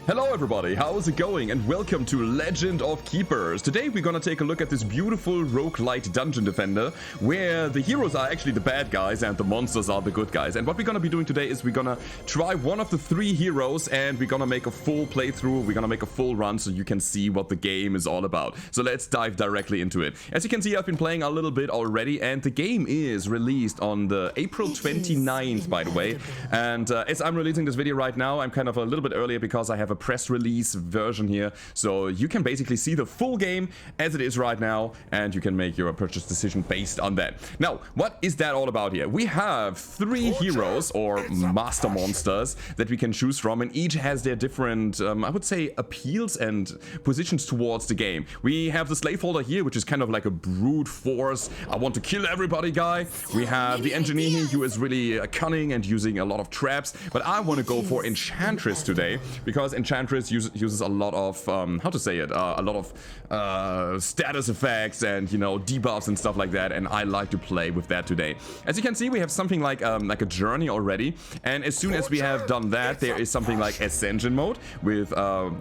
Hello everybody, how's it going? And welcome to Legend of Keepers. Today we're gonna take a look at this beautiful roguelite dungeon defender where the heroes are actually the bad guys and the monsters are the good guys. And what we're gonna be doing today is we're gonna try one of the three heroes and we're gonna make a full playthrough, we're gonna make a full run so you can see what the game is all about. So let's dive directly into it. As you can see, I've been playing a little bit already and the game is released on the April 29th, by the way. And as I'm releasing this video right now, I'm kind of a little bit earlier because I have a press release version here, so you can basically see the full game as it is right now and you can make your purchase decision based on that. Now, what is that all about here? We have three heroes or master monsters that we can choose from, and each has their different I would say appeals and positions towards the game. We have the slaveholder here, which is kind of like a brute force, I want to kill everybody guy. We have the engineer here who is really cunning and using a lot of traps, but I want to go for Enchantress today because Enchantress uses a lot of how to say it, a lot of status effects and, you know, debuffs and stuff like that, and I like to play with that today. As you can see, we have something like a journey already, and as soon as we have done that, there is something like ascension mode with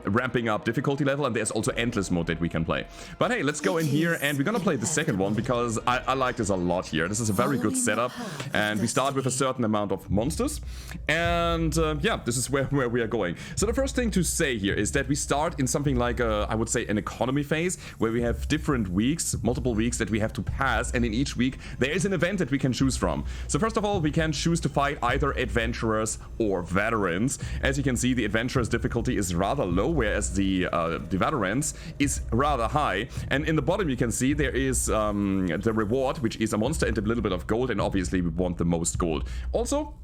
ramping up difficulty level, and there's also endless mode that we can play. But hey, let's go in here and we're gonna play the second one because I like this a lot here. This is a very good setup, and we start with a certain amount of monsters, and yeah, this is where we are going. So the first thing to say here is that we start in something like I would say an economy phase where we have different weeks, multiple weeks that we have to pass, and in each week there is an event that we can choose from. So first of all, we can choose to fight either adventurers or veterans. As you can see, the adventurers difficulty is rather low, whereas the veterans is rather high. And in the bottom you can see there is the reward, which is a monster and a little bit of gold, and obviously we want the most gold. Also,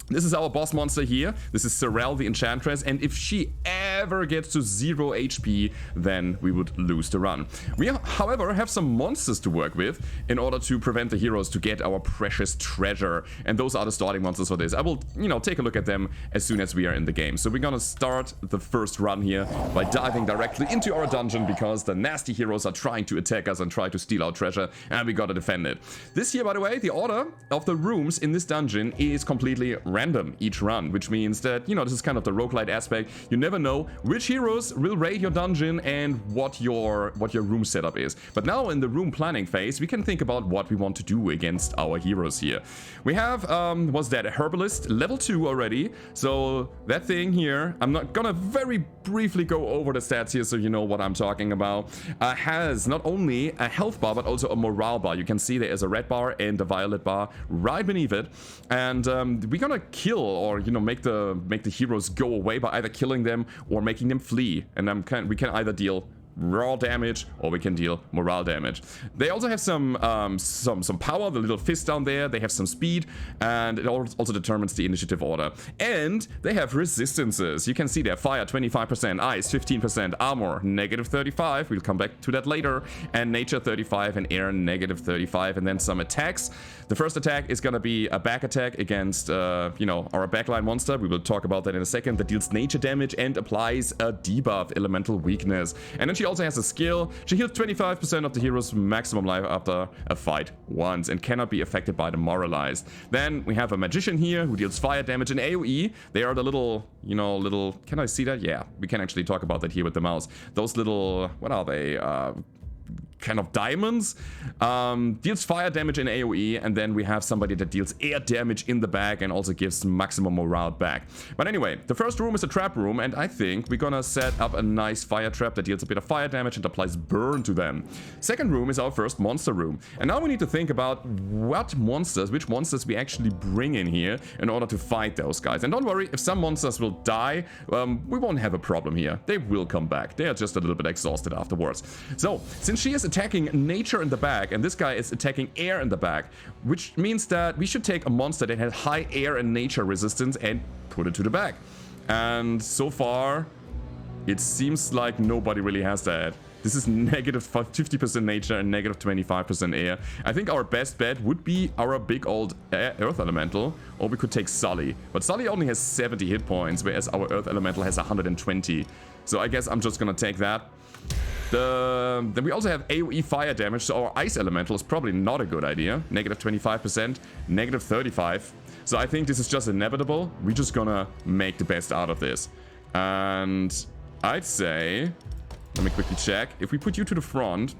this is our boss monster here. This is Sorrel, the Enchantress, and if she ever gets to 0 HP, then we would lose the run. We, however, have some monsters to work with in order to prevent the heroes to get our precious treasure, and those are the starting monsters for this. I will, you know, take a look at them as soon as we are in the game. So we're gonna start the first run here by diving directly into our dungeon because the nasty heroes are trying to attack us and try to steal our treasure, and we gotta defend it. This here, by the way, the order of the rooms in this dungeon is completely random each run, which means that, you know, this is kind of the roguelite aspect. You never know which heroes will raid your dungeon and what your room setup is. But now in the room planning phase, we can think about what we want to do against our heroes here. We have was that a herbalist level 2 already, so that thing here, I'm not gonna very briefly go over the stats here so you know what I'm talking about, has not only a health bar but also a morale bar. You can see there is a red bar and a violet bar right beneath it, and we're gonna kill, or, you know, make the heroes go away by either killing them or making them flee, and we can either deal raw damage or we can deal morale damage. They also have some power, the little fist down there. They have some speed, and it also determines the initiative order. And they have resistances. You can see there: fire 25%, ice 15%, armor -35, we'll come back to that later, and nature 35, and air -35, and then some attacks. The first attack is gonna be a back attack against you know, our backline monster. We will talk about that in a second. That deals nature damage and applies a debuff, elemental weakness. And then she also has a skill. She heals 25% of the hero's maximum life after a fight once and cannot be affected by demoralized. Then we have a magician here who deals fire damage and AoE. They are the little, you know, can I see that? Yeah, we can actually talk about that here with the mouse. Those little, what are they? Kind of diamonds, deals fire damage in AoE, and then we have somebody that deals air damage in the back and also gives maximum morale back. But anyway, the first room is a trap room, and I think we're gonna set up a nice fire trap that deals a bit of fire damage and applies burn to them. Second room is our first monster room, and now we need to think about which monsters we actually bring in here in order to fight those guys. And don't worry, if some monsters will die, we won't have a problem here. They will come back. They are just a little bit exhausted afterwards. So, since she is attacking nature in the back and this guy is attacking air in the back, which means that we should take a monster that has high air and nature resistance and put it to the back. And so far, it seems like nobody really has that. This is -50% nature and -25% air. I think our best bet would be our big old earth elemental, or we could take Sully. But Sully only has 70 hit points, whereas our earth elemental has 120. So I guess I'm just gonna take that. Then we also have AoE fire damage, so our ice elemental is probably not a good idea. -25%, -35. So I think this is just inevitable. We're just gonna make the best out of this. And I'd say, let me quickly check. If we put you to the front,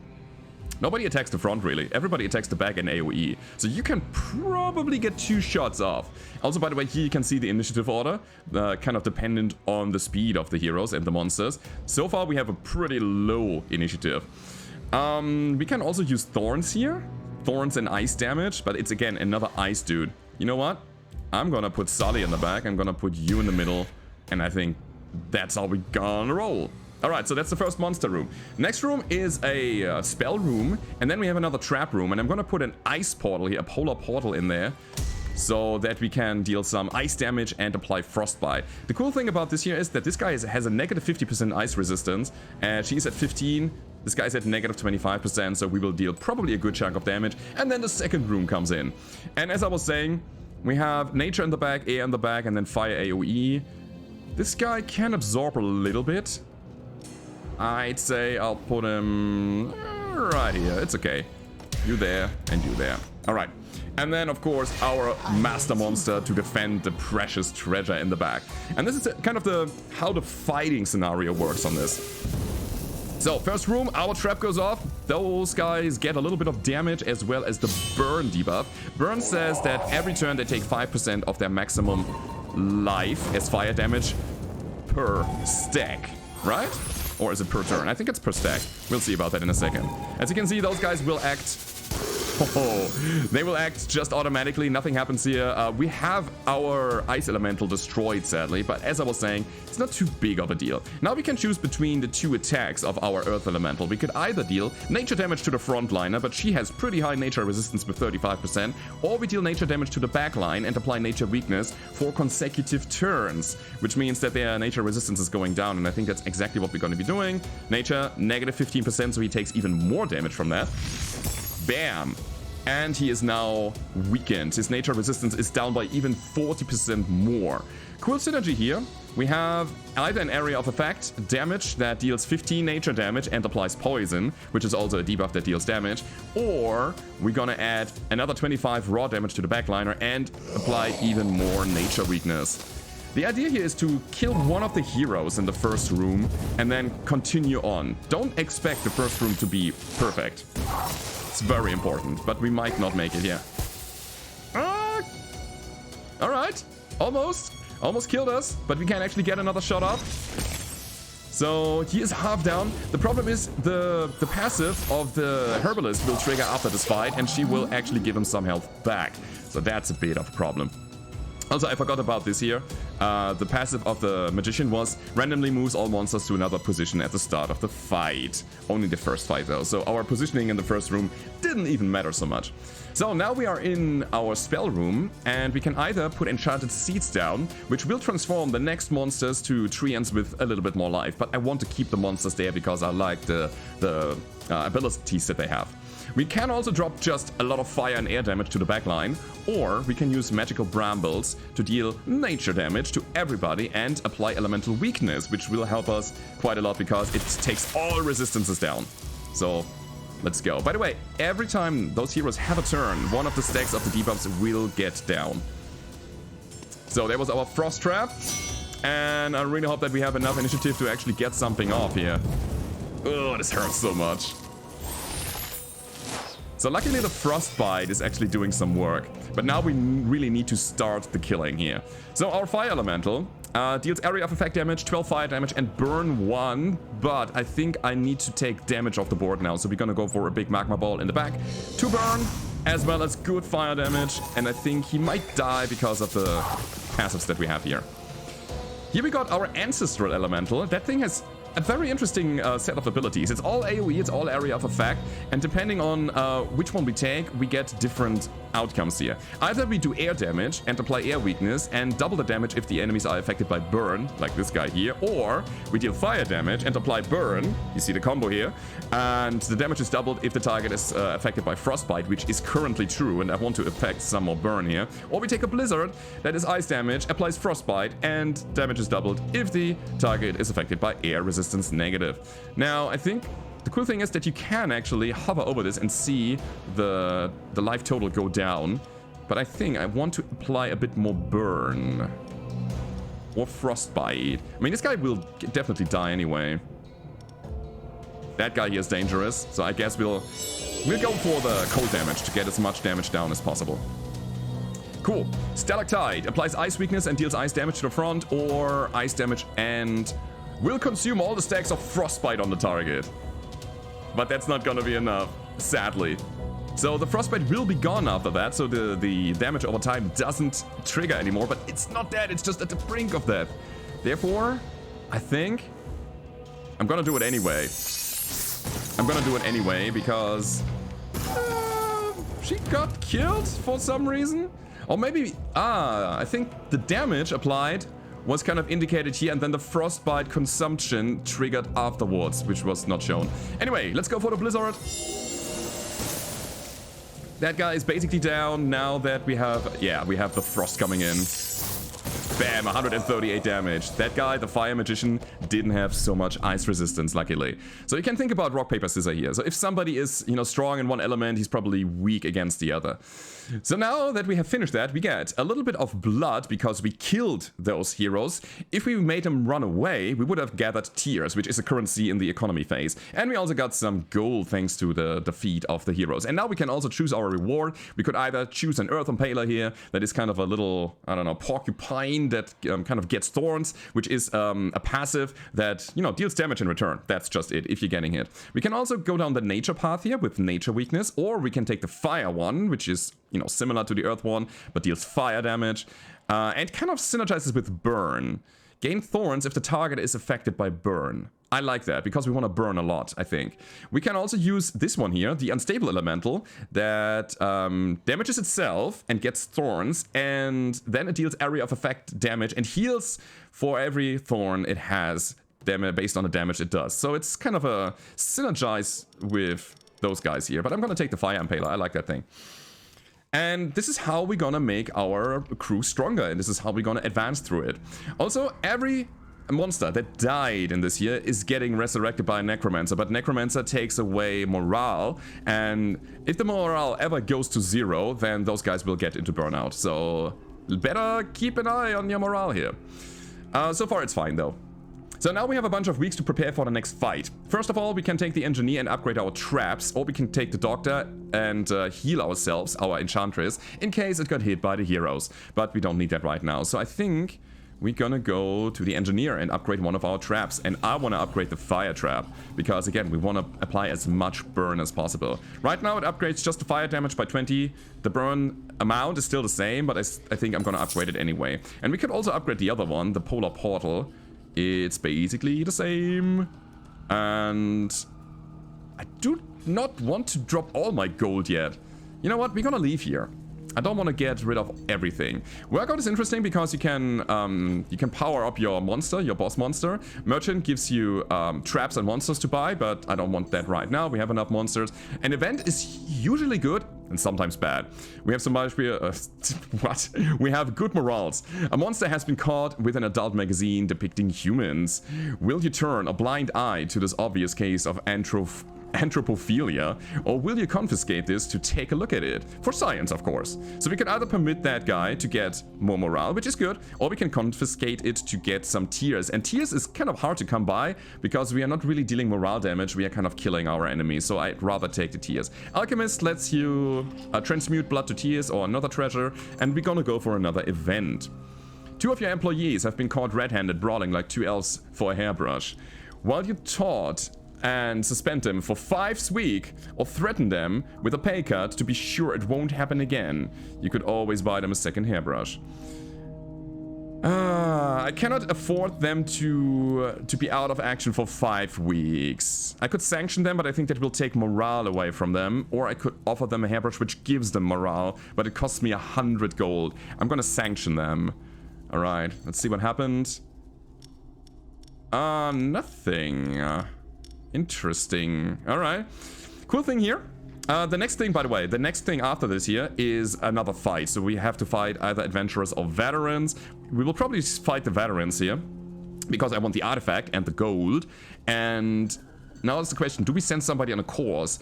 nobody attacks the front, really. Everybody attacks the back in AoE. So you can probably get 2 shots off. Also, by the way, here you can see the initiative order, kind of dependent on the speed of the heroes and the monsters. So far, we have a pretty low initiative. We can also use Thorns here. Thorns and ice damage, but it's, again, another ice dude. You know what? I'm gonna put Sully in the back. I'm gonna put you in the middle. And I think that's how we're gonna roll. Alright, so that's the first monster room. Next room is a spell room, and then we have another trap room, and I'm gonna put an ice portal here, a polar portal in there, so that we can deal some ice damage and apply frostbite. The cool thing about this here is that this guy has a negative 50% ice resistance, and she's at 15, this guy's at negative 25%, so we will deal probably a good chunk of damage, and then the second room comes in. And as I was saying, we have nature in the back, air in the back, and then fire AoE. This guy can absorb a little bit. I'd say I'll put him right here. It's okay. You there and you there. All right. And then, of course, our master monster to defend the precious treasure in the back. And this is kind of how the fighting scenario works on this. So, first room, our trap goes off. Those guys get a little bit of damage as well as the burn debuff. Burn says that every turn they take 5% of their maximum life as fire damage per stack, right? Or is it per turn? I think it's per stack. We'll see about that in a second. As you can see, those guys will act... Oh, they will act just automatically. Nothing happens here. We have our ice elemental destroyed, sadly. But as I was saying, it's not too big of a deal. Now we can choose between the 2 attacks of our earth elemental. We could either deal nature damage to the frontliner, but she has pretty high nature resistance with 35%. Or we deal nature damage to the backline and apply nature weakness for consecutive turns. Which means that their nature resistance is going down. And I think that's exactly what we're going to be doing. Nature, negative 15%, so he takes even more damage from that. Bam! And he is now weakened. His nature resistance is down by even 40% more. Cool synergy here. We have either an area of effect, damage that deals 15 nature damage and applies poison, which is also a debuff that deals damage, or we're gonna add another 25 raw damage to the backliner and apply even more nature weakness. The idea here is to kill one of the heroes in the first room and then continue on. Don't expect the first room to be perfect. It's very important, but we might not make it, yeah. Alright, almost killed us, but we can actually get another shot off. So he is half down. The problem is the passive of the herbalist will trigger after this fight, and she will actually give him some health back. So that's a bit of a problem. Also, I forgot about this here. The passive of the magician was randomly moves all monsters to another position at the start of the fight. Only the first fight though, so our positioning in the first room didn't even matter so much. So now we are in our spell room, and we can either put enchanted seeds down, which will transform the next monsters to treants with a little bit more life. But I want to keep the monsters there because I like the abilities that they have. We can also drop just a lot of fire and air damage to the backline, or we can use magical brambles to deal nature damage to everybody and apply elemental weakness, which will help us quite a lot because it takes all resistances down. So let's go. By the way, every time those heroes have a turn, one of the stacks of the debuffs will get down. So there was our frost trap, and I really hope that we have enough initiative to actually get something off here. Oh, this hurts so much. So luckily the frostbite is actually doing some work, but now we really need to start the killing here. So our fire elemental deals area of effect damage, 12 fire damage and burn 1, but I think I need to take damage off the board now, so we're gonna go for a big magma ball in the back to burn, as well as good fire damage, and I think he might die because of the passives that we have here. Here we got our ancestral elemental. That thing has a very interesting set of abilities. It's all AoE, it's all area of effect, and depending on which one we take, we get different outcomes here. Either we do air damage and apply air weakness and double the damage if the enemies are affected by burn, like this guy here, or we deal fire damage and apply burn, you see the combo here, and the damage is doubled if the target is affected by frostbite, which is currently true, and I want to affect some more burn here. Or we take a blizzard, that is ice damage, applies frostbite, and damage is doubled if the target is affected by air resistance negative. Now, I think the cool thing is that you can actually hover over this and see the life total go down, but I think I want to apply a bit more burn. or frostbite. I mean, this guy will definitely die anyway. That guy here is dangerous, so I guess we'll go for the cold damage to get as much damage down as possible. Cool. Stalactite applies ice weakness and deals ice damage to the front, or ice damage and will consume all the stacks of frostbite on the target. But that's not gonna be enough, sadly. So the frostbite will be gone after that, so the damage over time doesn't trigger anymore, but it's not dead, it's just at the brink of death. Therefore, I think I'm gonna do it anyway. I'm gonna do it anyway because she got killed for some reason. Or maybe, I think the damage applied was kind of indicated here, and then the frostbite consumption triggered afterwards, which was not shown. Anyway, let's go for the blizzard. That guy is basically down now that we have, yeah, we have the frost coming in. Bam, 138 damage. That guy, the fire magician, didn't have so much ice resistance, luckily. So you can think about rock, paper, scissors here. So if somebody is, you know, strong in one element, he's probably weak against the other. So now that we have finished that, we get a little bit of blood because we killed those heroes. If we made them run away, we would have gathered tears, which is a currency in the economy phase. And we also got some gold thanks to the defeat of the heroes. And now we can also choose our reward. We could either choose an Earth Impaler here, that is kind of a little, I don't know, porcupine that kind of gets thorns, which is a passive that, you know, deals damage in return. That's just it, if you're getting hit. We can also go down the nature path here with nature weakness, or we can take the fire one, which is, you know, similar to the earth one, but deals fire damage, and kind of synergizes with burn. Gain thorns if the target is affected by burn. I like that, because we want to burn a lot, I think. We can also use this one here, the Unstable Elemental, that damages itself and gets thorns, and then it deals area of effect damage and heals for every thorn it has, based on the damage it does. So it's kind of a synergize with those guys here, but I'm going to take the Fire Impaler. I like that thing. And this is how we're gonna make our crew stronger, and this is how we're gonna advance through it. Also, every monster that died in this here is getting resurrected by a Necromancer, but Necromancer takes away morale, and if the morale ever goes to 0, then those guys will get into burnout. So better keep an eye on your morale here. So far it's fine though. So now we have a bunch of weeks to prepare for the next fight. First of all, we can take the Engineer and upgrade our traps, or we can take the Doctor and heal ourselves, our Enchantress, in case it got hit by the heroes. But we don't need that right now. So I think we're gonna go to the Engineer and upgrade one of our traps. And I want to upgrade the Fire Trap, because again, we want to apply as much burn as possible. Right now it upgrades just the fire damage by 20. The burn amount is still the same, but I think I'm gonna upgrade it anyway. And we could also upgrade the other one, the Polar Portal. It's basically the same, and I do not want to drop all my gold yet. You know what, we're gonna leave here. I don't want to get rid of everything. Workout is interesting because you can power up your monster, your boss monster. Merchant gives you traps and monsters to buy, but I don't want that right now. We have enough monsters. An event is usually good and sometimes bad. We have so much. What? We have good morals. A monster has been caught with an adult magazine depicting humans. Will you turn a blind eye to this obvious case of anthropophilia, or will you confiscate this to take a look at it? For science, of course. So we can either permit that guy to get more morale, which is good, or we can confiscate it to get some tears. And tears is kind of hard to come by, because we are not really dealing morale damage, we are kind of killing our enemies, so I'd rather take the tears. Alchemist lets you transmute blood to tears or another treasure, and we're gonna go for another event. 2 of your employees have been caught red-handed brawling like 2 elves for a hairbrush. While you taught and suspend them for 5 weeks, or threaten them with a pay cut to be sure it won't happen again, you could always buy them a second hairbrush. I cannot afford them to be out of action for 5 weeks. I could sanction them, but I think that will take morale away from them, or I could offer them a hairbrush which gives them morale, but it costs me 100 gold. I'm gonna sanction them. Alright, let's see what happened. Nothing. Interesting. Alright. Cool thing here. The next thing, by the way, the next thing after this here is another fight. So we have to fight either adventurers or veterans. We will probably fight the veterans here, because I want the artifact and the gold. And now it's the question, do we send somebody on a course?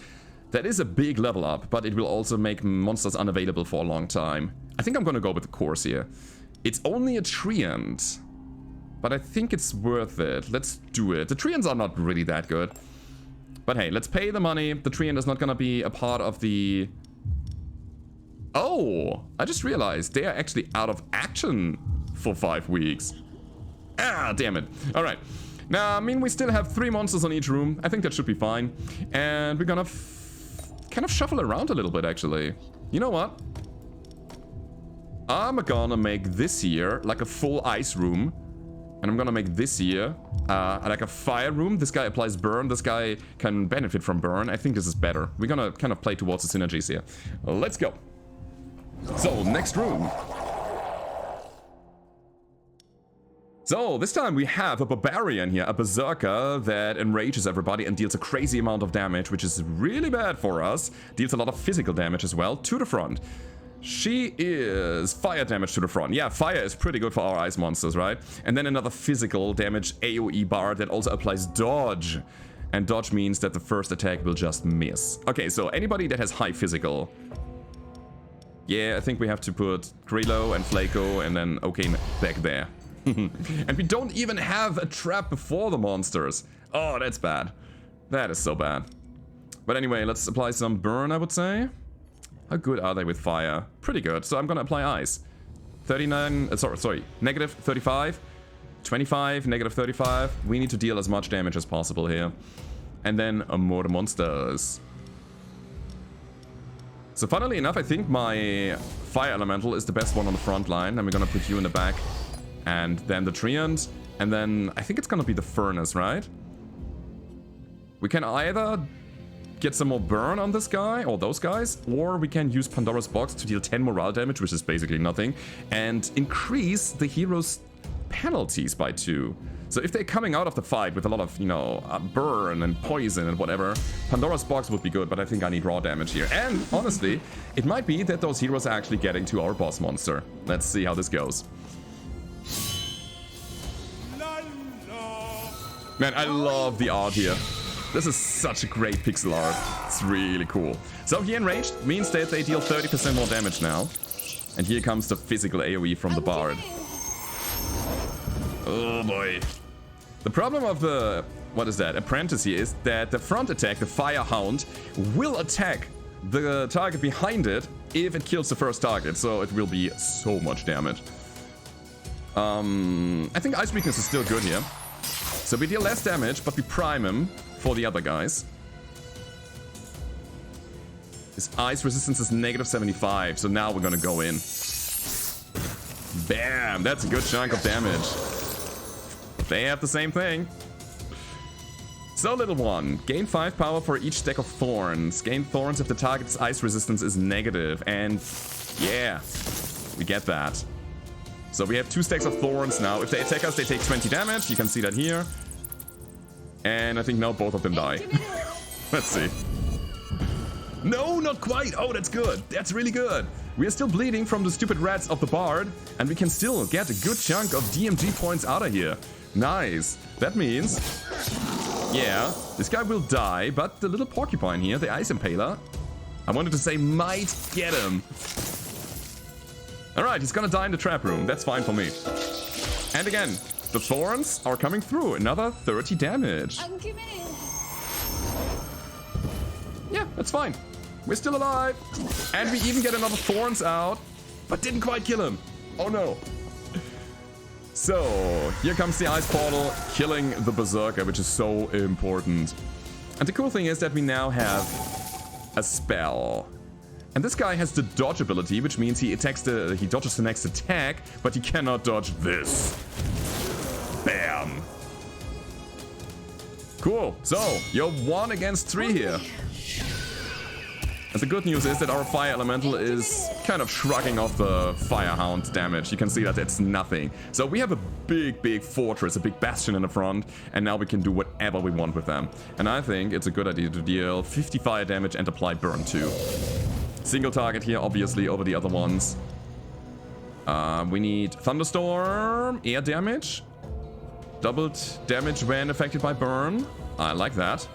That is a big level up, but it will also make monsters unavailable for a long time. I think I'm gonna go with the course here. It's only a treant. But I think it's worth it. Let's do it. The Treants are not really that good. But hey, let's pay the money. The Treant is not gonna be a part of the... Oh! I just realized they are actually out of action for 5 weeks. Ah, damn it. Alright. Now, I mean, we still have 3 monsters on each room. I think that should be fine. And we're gonna kind of shuffle around a little bit, actually. You know what? I'm gonna make this here like a full ice room. And I'm gonna make this here like a fire room. This guy applies burn. This guy can benefit from burn. I think this is better. We're gonna kind of play towards the synergies here. Let's go. So, next room. So, this time we have a barbarian here, a berserker that enrages everybody and deals a crazy amount of damage, which is really bad for us. Deals a lot of physical damage as well, to the front. She is fire damage to the front. Yeah, fire is pretty good for our ice monsters, right? And then another physical damage AoE bar that also applies dodge. And dodge means that the first attack will just miss. Okay, so anybody that has high physical. Yeah, I think we have to put Grillo and Flaco and then OK back there. And we don't even have a trap before the monsters. Oh, that's bad. That is so bad. But anyway, let's apply some burn, I would say. How good are they with fire? Pretty good. So I'm gonna apply ice. 39, sorry, negative 35, 25, negative 35. We need to deal as much damage as possible here. And then more monsters. So funnily enough, I think my fire elemental is the best one on the front line. And we're gonna put you in the back. And then the Treant. And then I think it's gonna be the Furnace, right? We can either get some more burn on this guy, or those guys, or we can use Pandora's Box to deal 10 morale damage, which is basically nothing, and increase the hero's penalties by 2. So if they're coming out of the fight with a lot of, you know, burn and poison and whatever, Pandora's Box would be good, but I think I need raw damage here. And honestly, it might be that those heroes are actually getting to our boss monster. Let's see how this goes. Man, I love the art here. This is such a great pixel art. It's really cool. So here enraged means that they deal 30% more damage now. And here comes the physical AoE from the Bard. Oh boy. The problem of the, what is that, apprentice here is that the front attack, the Fire Hound, will attack the target behind it if it kills the first target. So it will be so much damage. I think Ice Weakness is still good here. So we deal less damage, but we prime him for the other guys. His ice resistance is negative 75, so now we're gonna go in. Bam! That's a good chunk of damage. They have the same thing. So, little one. Gain 5 power for each stack of thorns. Gain thorns if the target's ice resistance is negative. And yeah, we get that. So we have 2 stacks of thorns now. If they attack us, they take 20 damage. You can see that here. And I think now both of them die. Let's see. No, not quite. Oh, that's good. That's really good. We are still bleeding from the stupid rats of the Bard. And we can still get a good chunk of DMG points out of here. Nice. That means... yeah, this guy will die. But the little porcupine here, the Ice Impaler, I wanted to say might get him. Alright, he's gonna die in the trap room. That's fine for me. And again, the thorns are coming through. Another 30 damage. Yeah, that's fine. We're still alive. And we even get another thorns out, but didn't quite kill him. Oh no. So, here comes the ice portal, killing the berserker, which is so important. And the cool thing is that we now have a spell. And this guy has the dodge ability, which means he dodges the next attack, but he cannot dodge this. Bam. Cool. So, you're 1 against 3 here. And the good news is that our fire elemental is kind of shrugging off the fire hound damage. You can see that it's nothing. So we have a big fortress, a big bastion in the front, and now we can do whatever we want with them. And I think it's a good idea to deal 50 fire damage and apply burn too. Single target here, obviously, over the other ones. We need thunderstorm, air damage, doubled damage when affected by burn. I like that.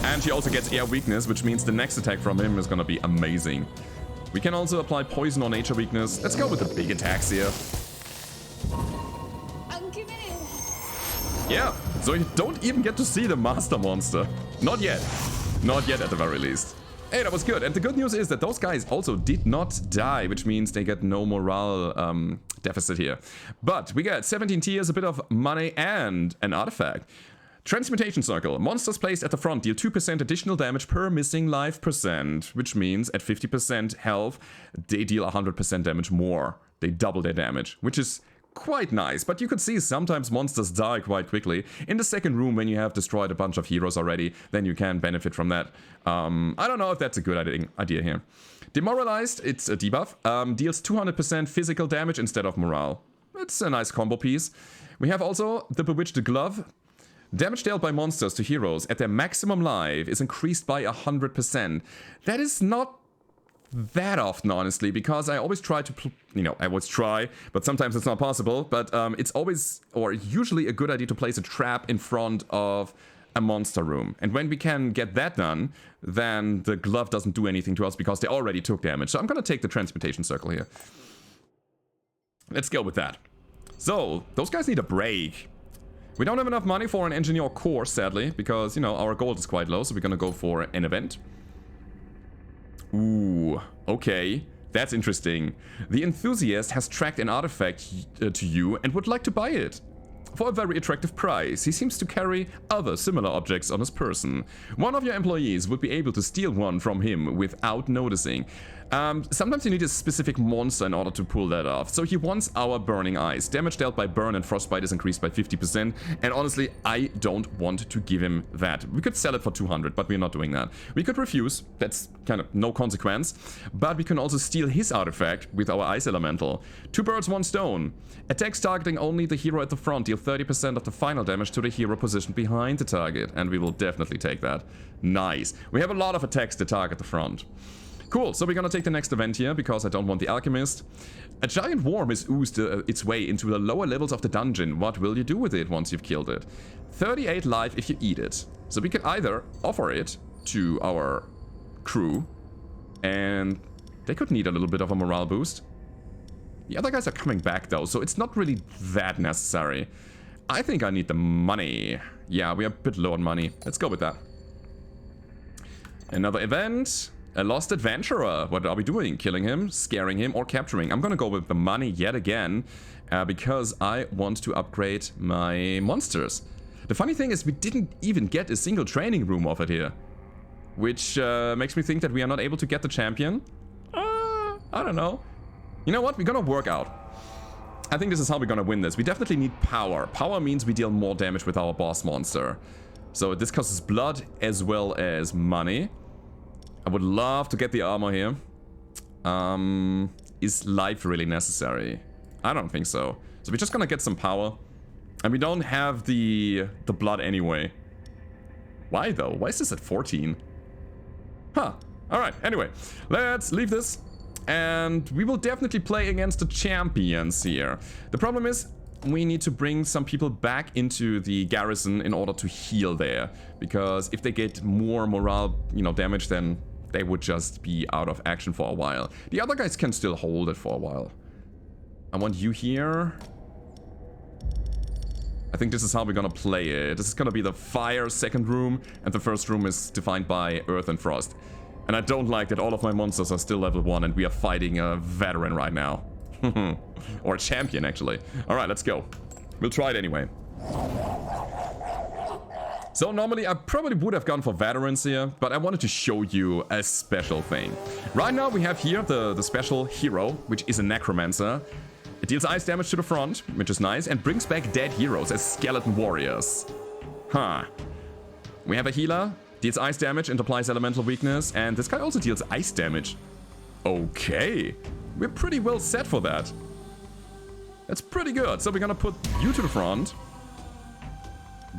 And he also gets air weakness, which means the next attack from him is gonna be amazing. We can also apply poison or nature weakness. Let's go with the big attacks here. Yeah, so you don't even get to see the master monster. Not yet. Not yet at the very least. Hey, that was good. And the good news is that those guys also did not die, which means they get no morale deficit here. But we get 17 tiers, a bit of money, and an artifact. Transmutation Circle. Monsters placed at the front deal 2% additional damage per missing life percent, which means at 50% health, they deal 100% damage more. They double their damage, which is quite nice. But you could see sometimes monsters die quite quickly. In the second room, when you have destroyed a bunch of heroes already, then you can benefit from that. I don't know if that's a good idea here. Demoralized, it's a debuff. Deals 200% physical damage instead of morale. It's a nice combo piece. We have also the Bewitched Glove. Damage dealt by monsters to heroes at their maximum life is increased by 100%. That is not that often, honestly, because I always try to, I always try, but sometimes it's not possible. But it's always, or usually, a good idea to place a trap in front of a monster room. And when we can get that done, then the glove doesn't do anything to us because they already took damage. So I'm going to take the Transmutation Circle here. Let's go with that. So, those guys need a break. We don't have enough money for an engineer core, sadly, because, our gold is quite low, so we're gonna go for an event. Ooh, okay. That's interesting. The enthusiast has tracked an artifact to you and would like to buy it. For a very attractive price. He seems to carry other similar objects on his person. One of your employees would be able to steal one from him without noticing. Sometimes you need a specific monster in order to pull that off. So he wants our Burning Eyes. Damage dealt by burn and frostbite is increased by 50%. And honestly, I don't want to give him that. We could sell it for 200, but we're not doing that. We could refuse. That's kind of no consequence. But we can also steal his artifact with our Ice Elemental. 2 birds, 1 stone. Attacks targeting only the hero at the front deal 30% of the final damage to the hero positioned behind the target. And we will definitely take that. Nice. We have a lot of attacks to target the front. Cool, so we're gonna take the next event here, because I don't want the Alchemist. A giant worm is oozed its way into the lower levels of the dungeon. What will you do with it once you've killed it? 38 life if you eat it. So we can either offer it to our crew, and they could need a little bit of a morale boost. The other guys are coming back though, so it's not really that necessary. I think I need the money. Yeah, we are a bit low on money. Let's go with that. Another event. A lost adventurer. What are we doing? Killing him, scaring him, or capturing? I'm gonna go with the money yet again, because I want to upgrade my monsters. The funny thing is we didn't even get a single training room of it here, which makes me think that we are not able to get the champion. I don't know. You know what? We're gonna work out. I think this is how we're gonna win this. We definitely need power. Power means we deal more damage with our boss monster. So this costs blood as well as money. I would love to get the armor here. Is life really necessary? I don't think so. So we're just gonna get some power. And we don't have the blood anyway. Why though? Why is this at 14? Huh. Alright, anyway. Let's leave this. And we will definitely play against the champions here. The problem is, we need to bring some people back into the garrison in order to heal there. Because if they get more morale, damage, then they would just be out of action for a while. The other guys can still hold it for a while. I want you here. I think this is how we're gonna play it. This is gonna be the fire second room, and the first room is defined by earth and frost. And I don't like that all of my monsters are still level 1 and we are fighting a veteran right now. Or a champion, actually. Alright, let's go. We'll try it anyway. So normally I probably would have gone for veterans here, but I wanted to show you a special thing. Right now we have here the special hero, which is a necromancer. It deals ice damage to the front, which is nice, and brings back dead heroes as skeleton warriors. Huh. We have a healer, deals ice damage and applies elemental weakness, and this guy also deals ice damage. Okay. We're pretty well set for that. That's pretty good. So we're gonna put you to the front.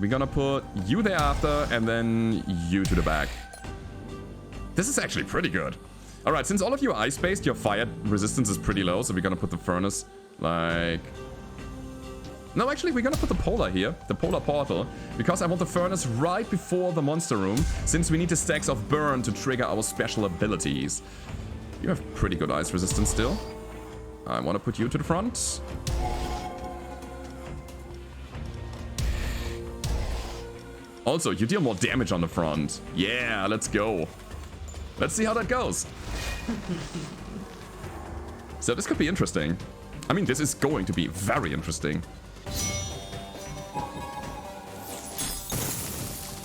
We're gonna put you there after, and then you to the back. This is actually pretty good. Alright, since all of you are ice-based, your fire resistance is pretty low, so we're gonna put the furnace, like... No, actually, we're gonna put the polar here, the polar portal, because I want the furnace right before the monster room, since we need the stacks of burn to trigger our special abilities. You have pretty good ice resistance still. I want to put you to the front. Also, you deal more damage on the front. Yeah, let's go. Let's see how that goes. So this could be interesting. I mean, this is going to be very interesting.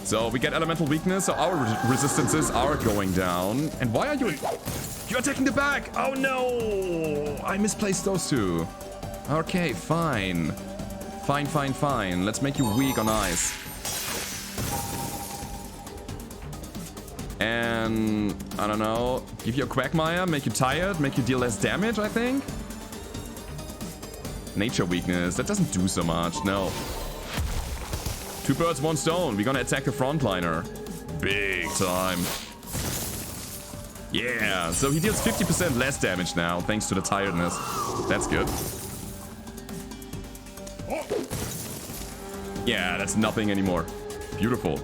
So we get elemental weakness, so our resistances are going down. And why are you... You're attacking the back! Oh no! I misplaced those two. Okay, fine. Fine, fine, fine. Let's make you weak on ice. And... I don't know. Give you a Quagmire, make you tired, make you deal less damage, I think? Nature weakness. That doesn't do so much, no. 2 birds, 1 stone. We're gonna attack the frontliner. Big time. Yeah, so he deals 50% less damage now, thanks to the tiredness. That's good. Yeah, that's nothing anymore. Beautiful.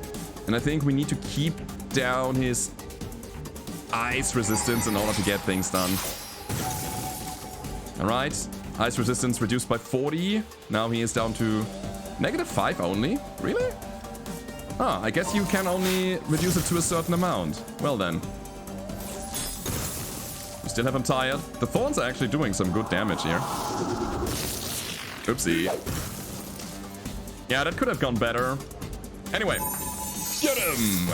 And I think we need to keep down his ice resistance in order to get things done. Alright, ice resistance reduced by 40. Now he is down to -5 only? Really? Ah, I guess you can only reduce it to a certain amount. Well then. We still have him tired. The thorns are actually doing some good damage here. Oopsie. Yeah, that could have gone better. Anyway, get him!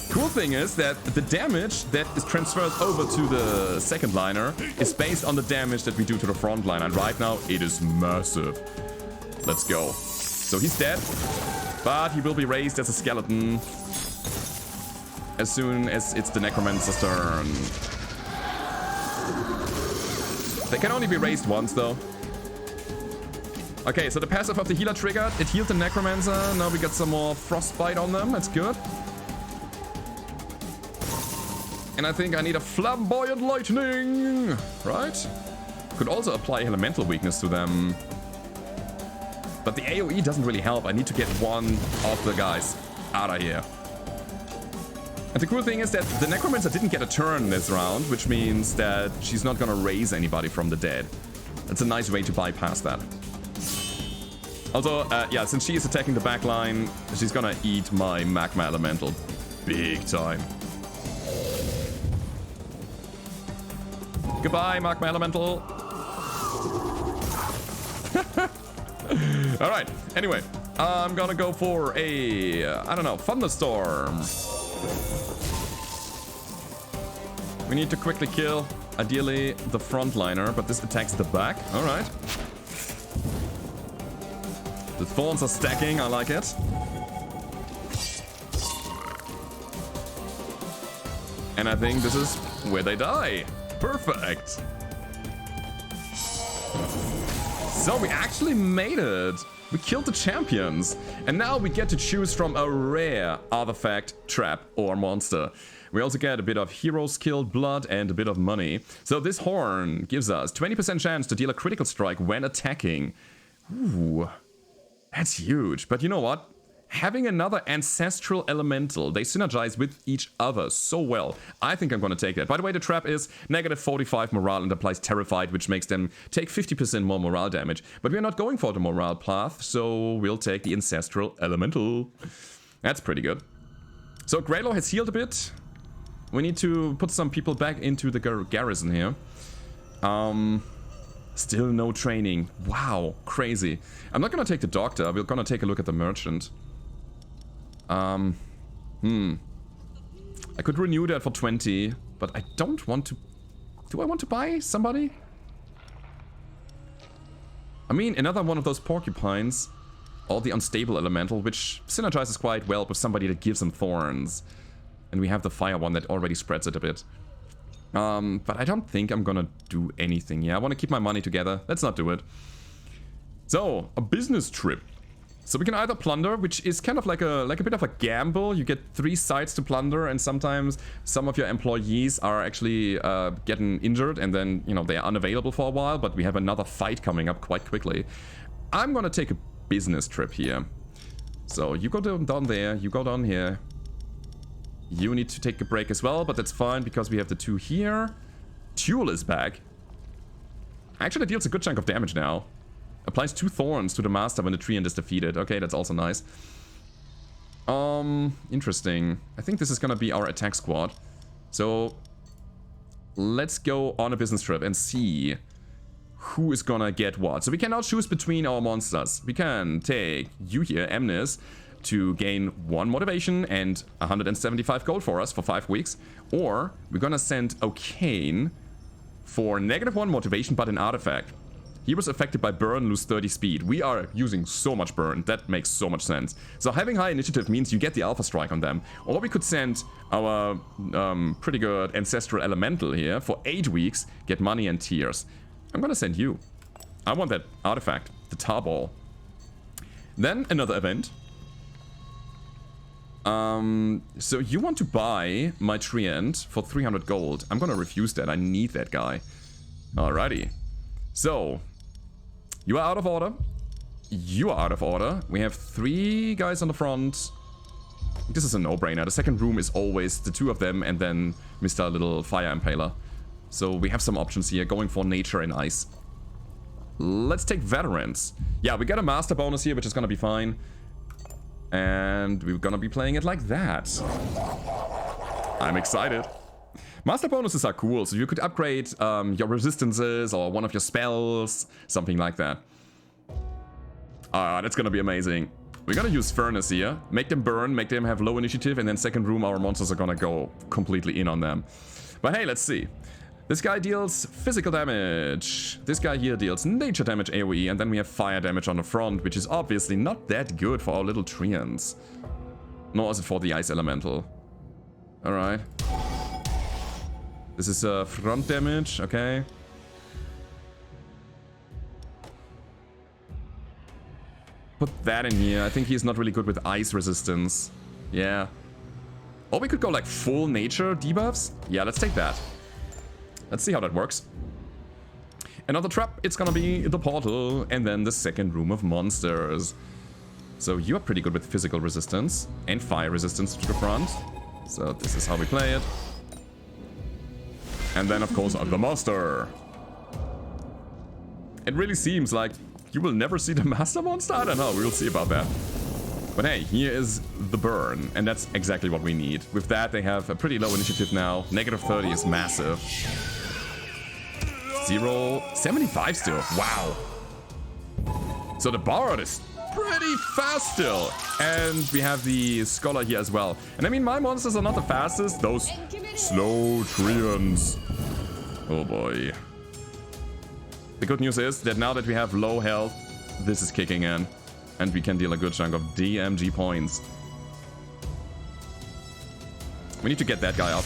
Cool thing is that the damage that is transferred over to the second liner is based on the damage that we do to the front line. And right now, it is massive. Let's go. So he's dead, but he will be raised as a skeleton as soon as it's the Necromancer's turn. They can only be raised once, though. Okay, so the passive of the healer triggered. It healed the Necromancer. Now we get some more frostbite on them. That's good. And I think I need a flamboyant lightning, right? Could also apply elemental weakness to them. But the AoE doesn't really help. I need to get one of the guys out of here. And the cool thing is that the Necromancer didn't get a turn this round, which means that she's not gonna raise anybody from the dead. That's a nice way to bypass that. Also, yeah, since she is attacking the back line, she's gonna eat my Magma Elemental. Big time. Goodbye, Magma Elemental. Alright, anyway, I'm gonna go for a, I don't know, Thunderstorm. We need to quickly kill, ideally, the frontliner, but this attacks the back. Alright. The thorns are stacking, I like it. And I think this is where they die. Perfect. So we actually made it. We killed the champions. And now we get to choose from a rare artifact, trap, or monster. We also get a bit of hero skill, blood, and a bit of money. So this horn gives us 20% chance to deal a critical strike when attacking. Ooh, that's huge. But you know what? Having another ancestral elemental, they synergize with each other so well. I think I'm going to take that. By the way, the trap is -45 morale and applies Terrified, which makes them take 50% more morale damage. But we're not going for the morale path, so we'll take the ancestral elemental. That's pretty good. So Greylaw has healed a bit. We need to put some people back into the garrison here. Still no training. Wow, crazy. I'm not going to take the doctor. We're going to take a look at the merchant. I could renew that for 20, but I don't want to... Do I want to buy somebody? I mean, another one of those porcupines, or the unstable elemental, which synergizes quite well with somebody that gives them thorns. And we have the fire one that already spreads it a bit. But I don't think I'm gonna do anything. Yeah, I want to keep my money together. Let's not do it. So, a business trip. So we can either plunder, which is kind of like a bit of a gamble. You get 3 sites to plunder, and sometimes some of your employees are actually getting injured, and then, you know, they are unavailable for a while, but we have another fight coming up quite quickly. I'm gonna take a business trip here. So you go down there, you go down here. You need to take a break as well, but that's fine because we have the 2 here. Tuel is back. Actually deals a good chunk of damage now. Applies 2 thorns to the master when the treant is defeated. Okay, that's also nice. Interesting. I think this is gonna be our attack squad. So let's go on a business trip and see who is gonna get what. So we can now choose between our monsters. We can take you here, Amnis, to gain 1 motivation and 175 gold for us for 5 weeks. Or we're gonna send O'Kane for -1 motivation but an artifact. Heroes affected by burn lose 30 speed. We are using so much burn. That makes so much sense. So having high initiative means you get the alpha strike on them. Or we could send our pretty good ancestral elemental here for 8 weeks, get money and tears. I'm gonna send you. I want that artifact, the tar ball. Then another event. So you want to buy my treant for 300 gold. I'm gonna refuse that. I need that guy. Alrighty. So you are out of order. You are out of order. We have 3 guys on the front. This is a no-brainer. The second room is always the 2 of them and then Mr. Little Fire Impaler. So we have some options here, going for nature and ice. Let's take veterans. Yeah, we got a master bonus here, which is gonna be fine. And we're gonna be playing it like that. I'm excited. Master bonuses are cool, so you could upgrade your resistances or one of your spells, something like that. That's gonna be amazing. We're gonna use Furnace here, make them burn, make them have low initiative, and then second room our monsters are gonna go completely in on them. But hey, let's see. This guy deals physical damage. This guy here deals nature damage AoE, and then we have fire damage on the front, which is obviously not that good for our little treants. Nor is it for the ice elemental. Alright. This is front damage, okay. Put that in here. I think he's not really good with ice resistance. Yeah. Or we could go like full nature debuffs. Yeah, let's take that. Let's see how that works. Another trap, it's gonna be the portal, and then the second room of monsters. So you are pretty good with physical resistance and fire resistance to the front. So this is how we play it. And then of course the master. It really seems like you will never see the master monster? I don't know, we'll see about that. But hey, here is the burn, and that's exactly what we need. With that, they have a pretty low initiative now. -30 is massive. 0.75 still. Wow. So the Barad is pretty fast still. And we have the Scholar here as well. And I mean, my monsters are not the fastest. Those slow treants. Oh boy. The good news is that now that we have low health, this is kicking in. And we can deal a good chunk of DMG points. We need to get that guy up.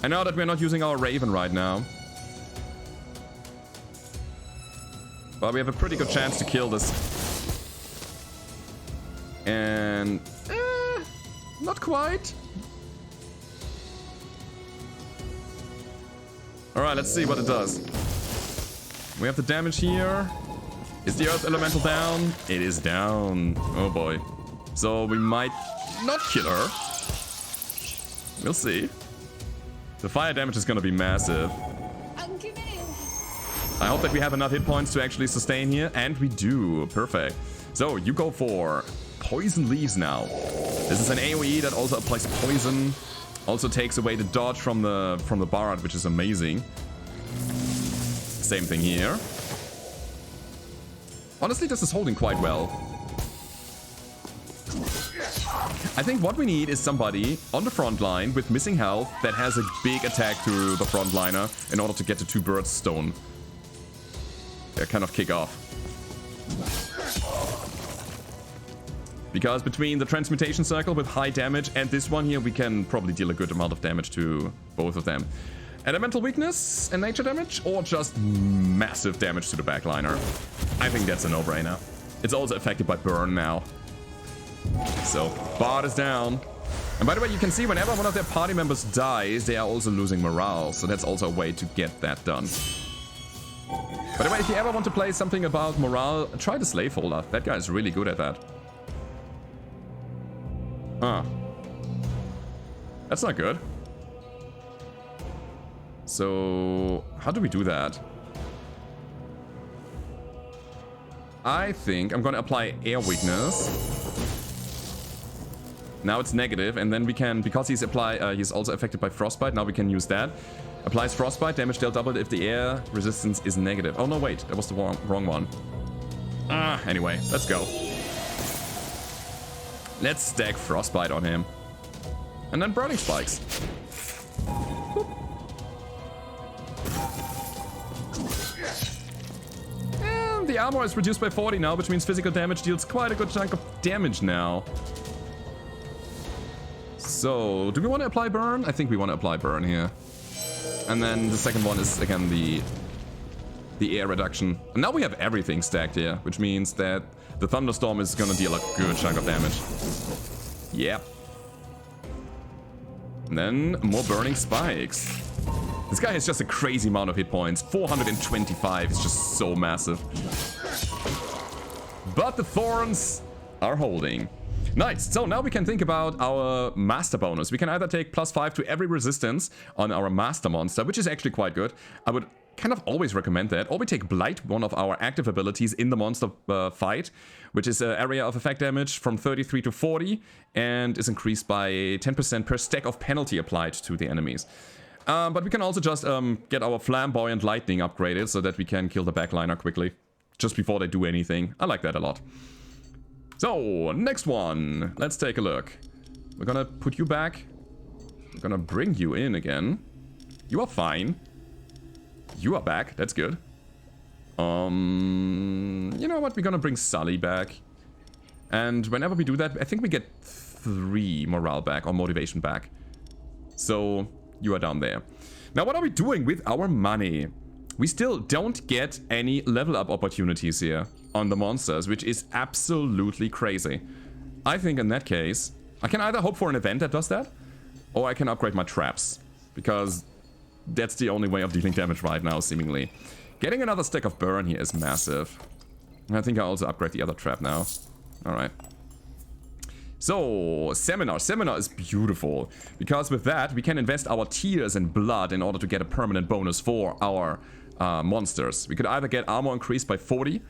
I know that we're not using our Raven right now. But we have a pretty good chance to kill this. And... not quite. Alright, let's see what it does. We have the damage here. Is the Earth Elemental down? It is down. Oh boy. So we might not kill her. We'll see. The fire damage is gonna be massive. I hope that we have enough hit points to actually sustain here, and we do. Perfect. So you go for Poison Leaves now. This is an AoE that also applies poison. Also takes away the dodge from the Barad, which is amazing. Same thing here. Honestly, this is holding quite well. I think what we need is somebody on the front line with missing health that has a big attack to the frontliner in order to get the 2 birds stone. Yeah, kind of kick off. Because between the transmutation circle with high damage and this one here, we can probably deal a good amount of damage to both of them. Elemental weakness and nature damage, or just massive damage to the backliner? I think that's a no-brainer. It's also affected by burn now. So, Bard is down. And by the way, you can see whenever one of their party members dies, they are also losing morale. So that's also a way to get that done. By the way, if you ever want to play something about morale, try the Slaveholder. That guy is really good at that. Huh. That's not good. So, how do we do that? I think I'm gonna apply air weakness. Now it's negative, and then we can, because he's also affected by frostbite, now we can use that. Applies frostbite, damage dealt doubled if the air resistance is negative. Oh no, wait, that was the wrong one. Anyway, let's go. Let's stack frostbite on him. And then burning spikes. Whoop. And the armor is reduced by 40 now, which means physical damage deals quite a good chunk of damage now. So, do we want to apply burn? I think we want to apply burn here. And then the second one is, again, the air reduction. And now we have everything stacked here, which means that the thunderstorm is going to deal a good chunk of damage. Yep. And then more burning spikes. This guy has just a crazy amount of hit points. 425 is just so massive. But the thorns are holding. Nice. So now we can think about our master bonus. We can either take +5 to every resistance on our master monster, which is actually quite good. I would kind of always recommend that. Or we take Blight, one of our active abilities in the monster fight, which is an area of effect damage from 33 to 40 and is increased by 10% per stack of penalty applied to the enemies. But we can also just get our flamboyant lightning upgraded so that we can kill the backliner quickly, just before they do anything. I like that a lot. So, next one. Let's take a look. We're gonna put you back. We're gonna bring you in again. You are fine. You are back. That's good. You know what? We're gonna bring Sully back. And whenever we do that, I think we get 3 morale back or motivation back. So, you are down there. Now, what are we doing with our money? We still don't get any level up opportunities here on the monsters, which is absolutely crazy. I think in that case, I can either hope for an event that does that, or I can upgrade my traps, because that's the only way of dealing damage right now, seemingly. Getting another stack of burn here is massive. I think I also upgrade the other trap now. Alright. So, Seminar. Seminar is beautiful, because with that, we can invest our tears and blood in order to get a permanent bonus for our monsters. We could either get armor increased by 40.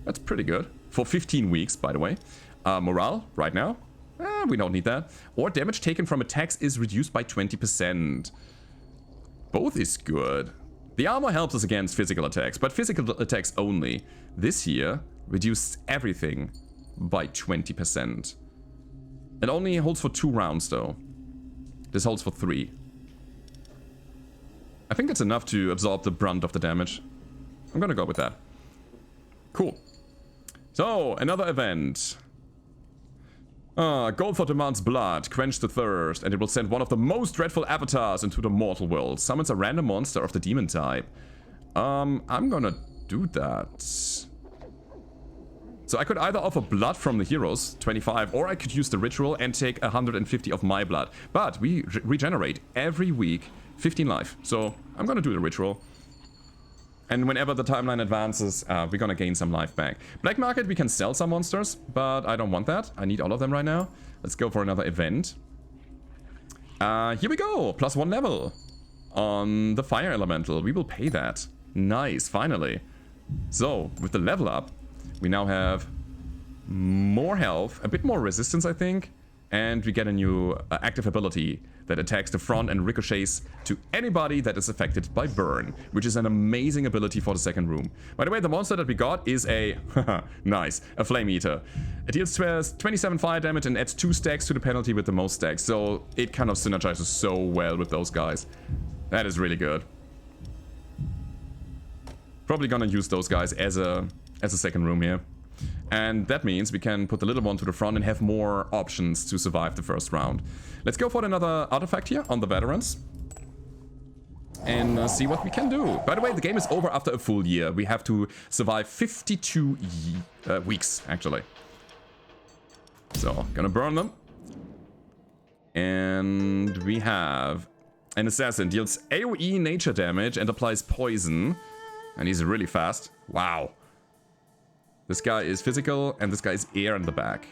That's pretty good. For 15 weeks, by the way. Morale, right now. We don't need that. Or damage taken from attacks is reduced by 20%. Both is good. The armor helps us against physical attacks, but physical attacks only. This here reduces everything by 20%. It only holds for 2 rounds, though. This holds for 3. I think that's enough to absorb the brunt of the damage. I'm gonna go with that. Cool. So, another event. Goldthorpe demands blood, quench the thirst, and it will send one of the most dreadful avatars into the mortal world. Summons a random monster of the demon type. I'm gonna do that. So I could either offer blood from the heroes, 25, or I could use the ritual and take 150 of my blood. But we regenerate every week 15 life. So I'm gonna do the ritual. And whenever the timeline advances, we're gonna gain some life back. Black market, we can sell some monsters, but I don't want that. I need all of them right now. Let's go for another event. Here we go, +1 level on the fire elemental. We will pay that. Nice, finally. So, with the level up, we now have more health, a bit more resistance, I think, and we get a new active ability that attacks the front and ricochets to anybody that is affected by burn, which is an amazing ability for the second room. By the way, the monster that we got is a nice, a flame eater. It deals 27 fire damage and adds 2 stacks to the penalty with the most stacks, so it kind of synergizes so well with those guys. That is really good. Probably gonna use those guys as a second room here. And that means we can put the little one to the front and have more options to survive the first round. Let's go for another artifact here on the veterans. And see what we can do. By the way, the game is over after a full year. We have to survive 52 weeks, actually. So, gonna burn them. And we have an assassin. Deals AoE nature damage and applies poison. And he's really fast. Wow. This guy is physical, and this guy is air in the back.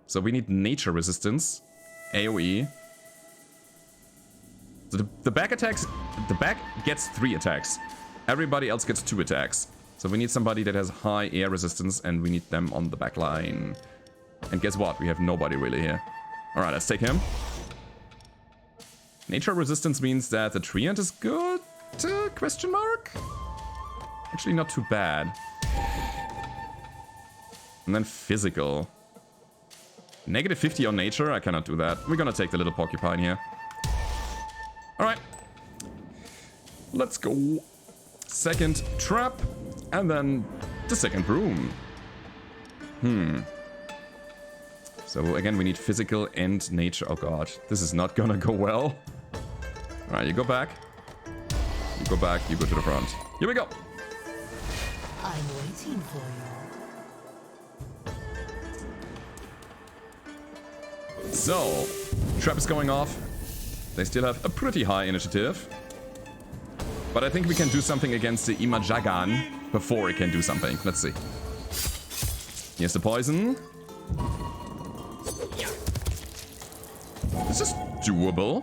So we need nature resistance. AoE. So the back attacks... The back gets 3 attacks. Everybody else gets 2 attacks. So we need somebody that has high air resistance, and we need them on the back line. And guess what? We have nobody really here. Alright, let's take him. Nature resistance means that the treant is good? Question mark? Actually not too bad. And then physical. Negative 50 on nature? I cannot do that. We're gonna take the little porcupine here. Alright. Let's go. Second trap. And then the second broom. So again, we need physical and nature. Oh god, this is not gonna go well. Alright, you go back. You go back, you go to the front. Here we go. I'm waiting for you. So, trap is going off. They still have a pretty high initiative. But I think we can do something against the Imajagan before it can do something. Let's see. Here's the poison. This is doable.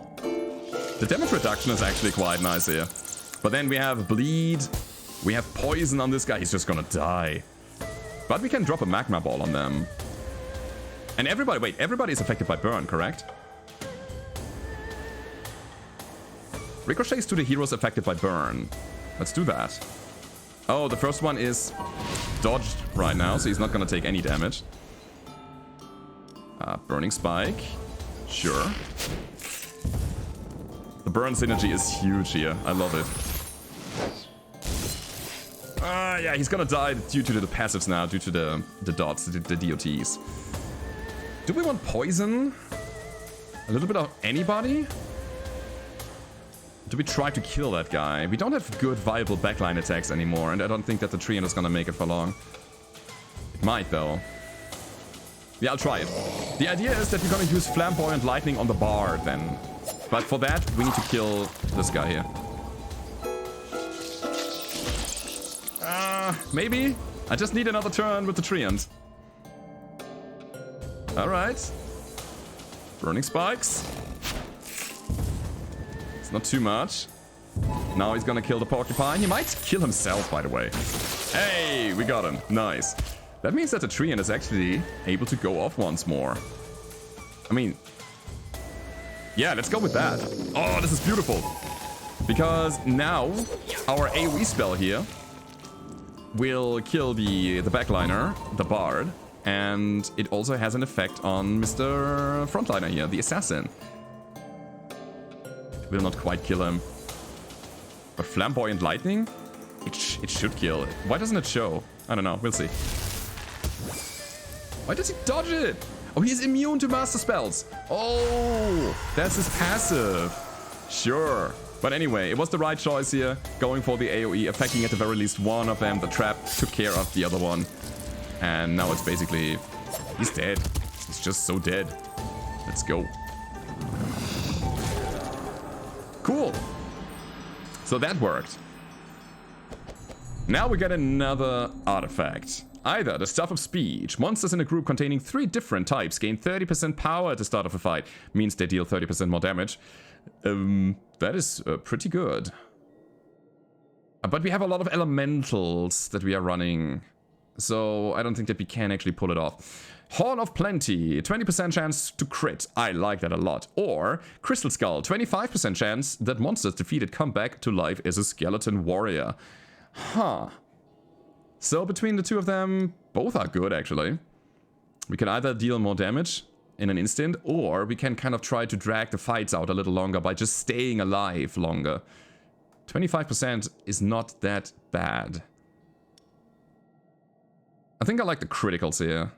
The damage reduction is actually quite nice here. But then we have bleed. We have poison on this guy. He's just gonna die. But we can drop a magma ball on them. And everybody, wait, everybody is affected by burn, correct? Ricochets to the heroes affected by burn. Let's do that. Oh, the first one is dodged right now, so he's not gonna take any damage. Burning spike. Sure. The burn synergy is huge here. I love it. Yeah, he's gonna die due to the passives now, due to the dots, the DOTs. Do we want poison? A little bit of anybody? Do we try to kill that guy? We don't have good viable backline attacks anymore, and I don't think that the treant is gonna make it for long. It might, though. Yeah, I'll try it. The idea is that we're gonna use Flamboyant Lightning on the bard, then. But for that, we need to kill this guy here. Maybe? I just need another turn with the treant. Alright. Burning spikes. It's not too much. Now he's gonna kill the porcupine. He might kill himself, by the way. Hey, we got him. Nice. That means that the treant is actually able to go off once more. I mean... yeah, let's go with that. Oh, this is beautiful. Because now our AoE spell here will kill the backliner, the bard. And it also has an effect on Mr. Frontliner here, the assassin. It will not quite kill him. But Flamboyant Lightning? It should kill. Why doesn't it show? I don't know, we'll see. Why does he dodge it? Oh, he's immune to master spells. Oh, that's his passive. Sure. But anyway, it was the right choice here. Going for the AoE, affecting at the very least one of them. The trap took care of the other one. And now it's basically... he's dead. He's just so dead. Let's go. Cool. So that worked. Now we get another artifact. Either the Staff of Speech. Monsters in a group containing 3 different types gain 30% power at the start of a fight. Means they deal 30% more damage. That is pretty good. But we have a lot of elementals that we are running. So I don't think that we can actually pull it off. Horn of Plenty. 20% chance to crit. I like that a lot. Or Crystal Skull. 25% chance that monsters defeated come back to life as a skeleton warrior. Huh. So between the two of them, both are good actually. We can either deal more damage in an instant, or we can kind of try to drag the fights out a little longer by just staying alive longer. 25% is not that bad. I think I like the criticals here.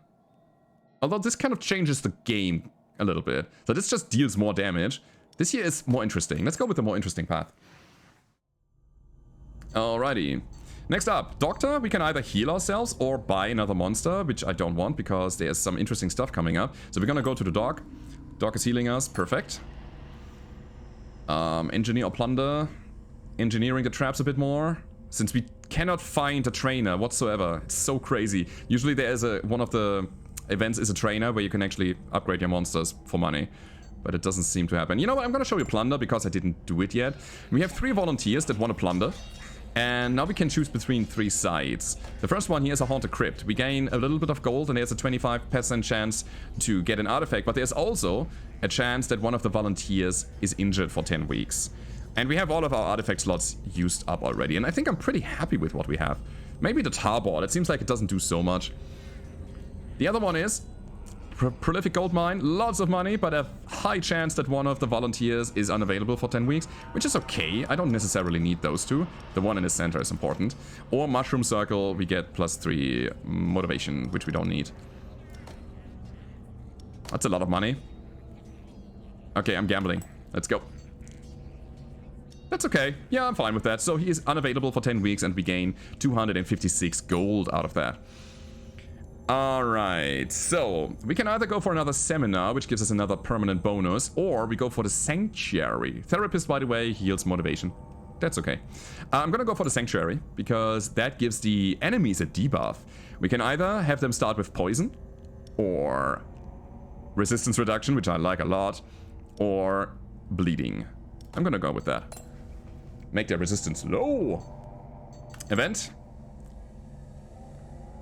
Although this kind of changes the game a little bit. So this just deals more damage. This here is more interesting. Let's go with the more interesting path. Alrighty. Next up, Doctor. We can either heal ourselves or buy another monster, which I don't want because there's some interesting stuff coming up. So we're gonna go to the Doc. Doc is healing us. Perfect. Engineer or Plunder. Engineering the traps a bit more. Since we cannot find a trainer whatsoever. It's so crazy. Usually there is one of the events is a trainer where you can actually upgrade your monsters for money. But it doesn't seem to happen. You know what? I'm gonna show you Plunder because I didn't do it yet. We have 3 volunteers that want to plunder. And now we can choose between 3 sides. The first one here is a Haunted Crypt. We gain a little bit of gold and there's a 25% chance to get an artifact. But there's also a chance that one of the volunteers is injured for 10 weeks. And we have all of our artifact slots used up already. And I think I'm pretty happy with what we have. Maybe the tar ball. It seems like it doesn't do so much. The other one is Prolific Gold Mine. Lots of money, but a high chance that one of the volunteers is unavailable for 10 weeks. Which is okay. I don't necessarily need those two. The one in the center is important. Or Mushroom Circle. We get +3 motivation, which we don't need. That's a lot of money. Okay, I'm gambling. Let's go. That's okay. Yeah, I'm fine with that. So he is unavailable for 10 weeks and we gain 256 gold out of that. Alright, so we can either go for another seminar, which gives us another permanent bonus, or we go for the sanctuary. Therapist, by the way, heals motivation. That's okay. I'm gonna go for the sanctuary, because that gives the enemies a debuff. We can either have them start with poison, or resistance reduction, which I like a lot, or bleeding. I'm gonna go with that. Make their resistance low. Event.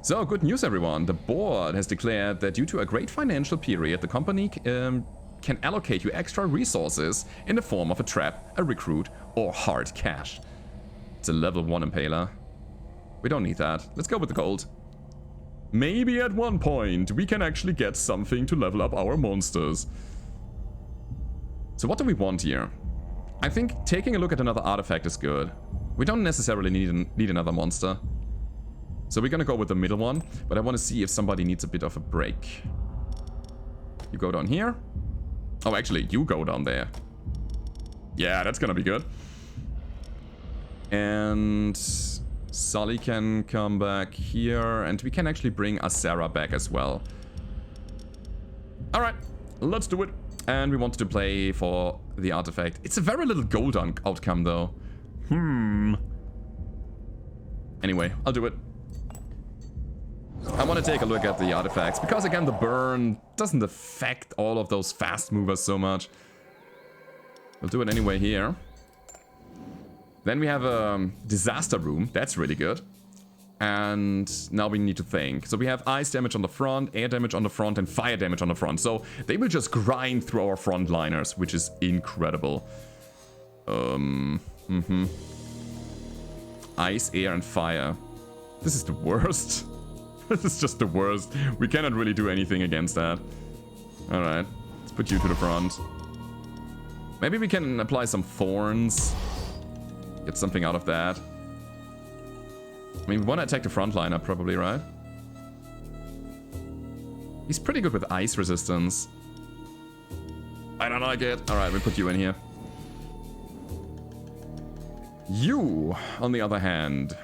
So, good news everyone. The board has declared that due to a great financial period, the company can allocate you extra resources in the form of a trap, a recruit, or hard cash. It's a level 1 impaler. We don't need that. Let's go with the gold. Maybe at one point we can actually get something to level up our monsters. So what do we want here? I think taking a look at another artifact is good. We don't necessarily need another monster. So we're gonna go with the middle one, but I want to see if somebody needs a bit of a break. You go down here. Oh, actually, you go down there. Yeah, that's gonna be good. And Sully can come back here, and we can actually bring Asera back as well. Alright, let's do it. And we wanted to play for the artifact. It's a very little gold outcome, though. Anyway, I'll do it. I want to take a look at the artifacts, because again, the burn doesn't affect all of those fast movers so much. We'll do it anyway here. Then we have a disaster room. That's really good. And now we need to think. So we have ice damage on the front, air damage on the front, and fire damage on the front. So they will just grind through our frontliners, which is incredible. Ice, air, and fire. This is the worst. This is just the worst. We cannot really do anything against that. Alright, let's put you to the front. Maybe we can apply some thorns. Get something out of that. I mean, we want to attack the frontliner probably, right? He's pretty good with ice resistance. I don't like it. Alright, we put you in here. You, on the other hand.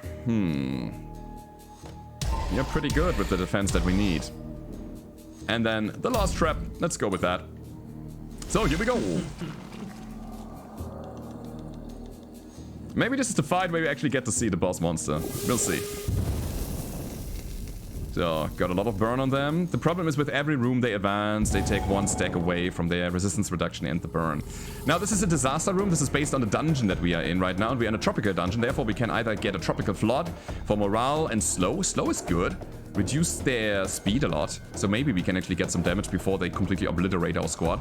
You're pretty good with the defense that we need. And then the last trap. Let's go with that. So here we go. Maybe this is the fight where we actually get to see the boss monster. We'll see. So, got a lot of burn on them. The problem is with every room they advance, they take 1 stack away from their resistance reduction and the burn. Now, this is a disaster room. This is based on the dungeon that we are in right now. We're in a tropical dungeon. Therefore, we can either get a tropical flood for morale and slow. Slow is good. Reduce their speed a lot. So maybe we can actually get some damage before they completely obliterate our squad.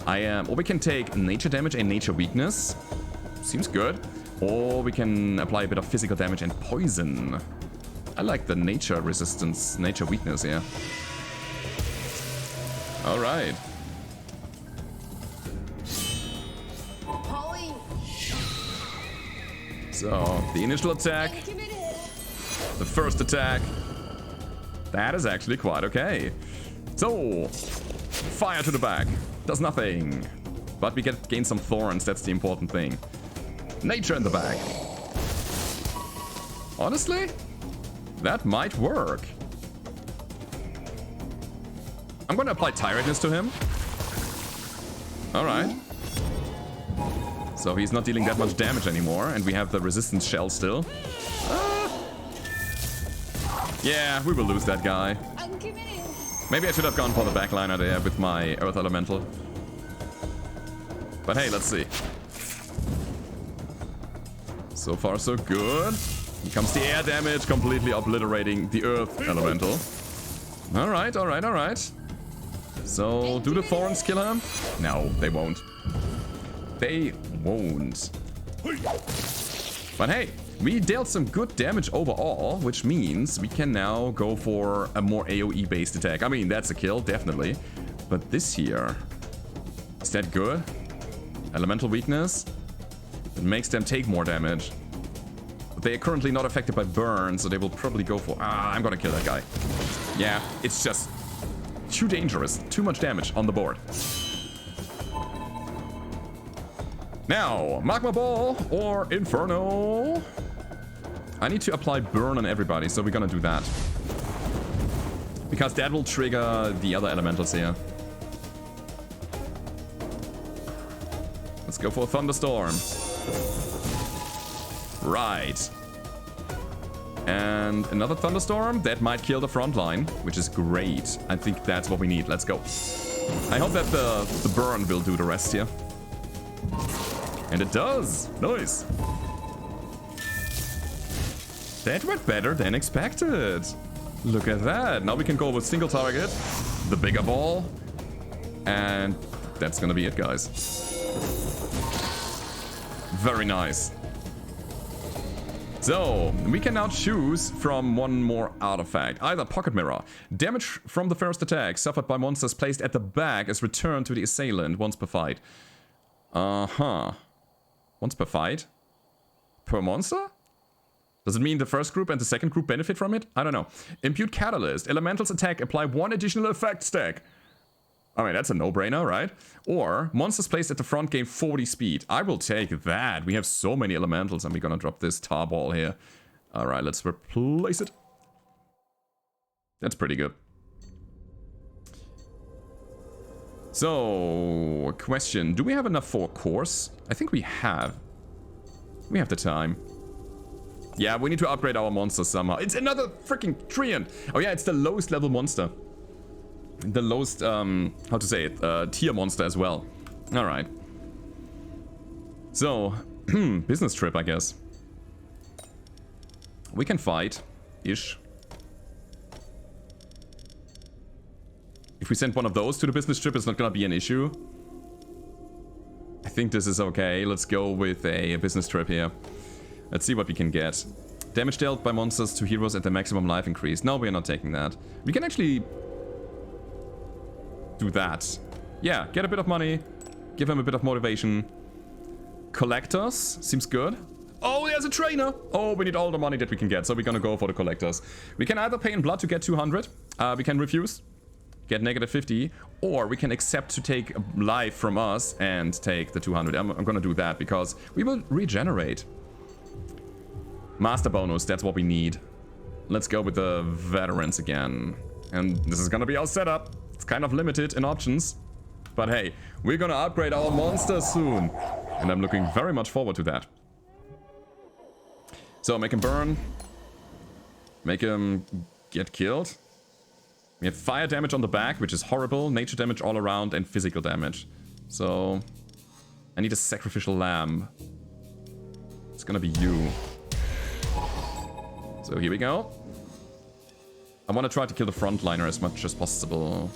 Or we can take nature damage and nature weakness. Seems good. Or we can apply a bit of physical damage and poison. I like the nature resistance, nature weakness, yeah. Alright. So, the initial attack. The first attack. That is actually quite okay. So, fire to the back. Does nothing. But we gain some thorns, that's the important thing. Nature in the back. Honestly, that might work. I'm gonna apply tiredness to him. Alright. So he's not dealing that much damage anymore, and we have the resistance shell still. Yeah, we will lose that guy. Maybe I should have gone for the backliner there with my Earth Elemental. But hey, let's see. So far, so good. Here comes the air damage, completely obliterating the earth elemental. Alright, alright, alright. So, do the thorns kill him? No, they won't. They won't. But hey, we dealt some good damage overall, which means we can now go for a more AoE-based attack. I mean, that's a kill, definitely. But this here... Is that good? Elemental weakness? It makes them take more damage. But they are currently not affected by burn, so they will probably go for... Ah, I'm gonna kill that guy. Yeah, it's just too dangerous. Too much damage on the board. Now, Magma Ball or Inferno. I need to apply burn on everybody, so we're gonna do that. Because that will trigger the other elementals here. Let's go for a thunderstorm. Right. And another thunderstorm that might kill the front line, which is great. I think that's what we need. Let's go. I hope that the burn will do the rest here. And it does. Nice. That went better than expected. Look at that. Now we can go with single target, the bigger ball, and that's gonna be it, guys. Very nice. So, we can now choose from one more artifact. Either Pocket Mirror. Damage from the first attack suffered by monsters placed at the back is returned to the assailant once per fight. Uh-huh. Once per fight? Per monster? Does it mean the first group and the second group benefit from it? I don't know. Impute Catalyst. Elementals attack, apply one additional effect stack. I mean, that's a no-brainer, right? Or, monsters placed at the front gain 40 speed. I will take that. We have so many elementals, and we're gonna drop this tar ball here. Alright, let's replace it. That's pretty good. So, question. Do we have enough for a course? I think we have. We have the time. Yeah, we need to upgrade our monsters somehow. It's another freaking treant. Oh yeah, it's the lowest level monster. The lowest, how to say it, tier monster as well. Alright. So, business trip, I guess. We can fight-ish. If we send one of those to the business trip, it's not gonna be an issue. I think this is okay. Let's go with a business trip here. Let's see what we can get. Damage dealt by monsters to heroes at the maximum life increase. No, we're not taking that. We can actually do that. Yeah, get a bit of money. Give him a bit of motivation. Collectors. Seems good. Oh, there's a trainer. Oh, we need all the money that we can get, so we're gonna go for the collectors. We can either pay in blood to get 200. We can refuse. Get negative 50. Or we can accept to take life from us and take the 200. I'm gonna do that because we will regenerate. Master bonus, that's what we need. Let's go with the veterans again. And this is gonna be our setup. It's kind of limited in options. But hey, we're gonna upgrade our monsters soon. And I'm looking very much forward to that. So, make him burn. Make him get killed. We have fire damage on the back, which is horrible. Nature damage all around and physical damage. So, I need a sacrificial lamb. It's gonna be you. So here we go. I want to try to kill the frontliner as much as possible.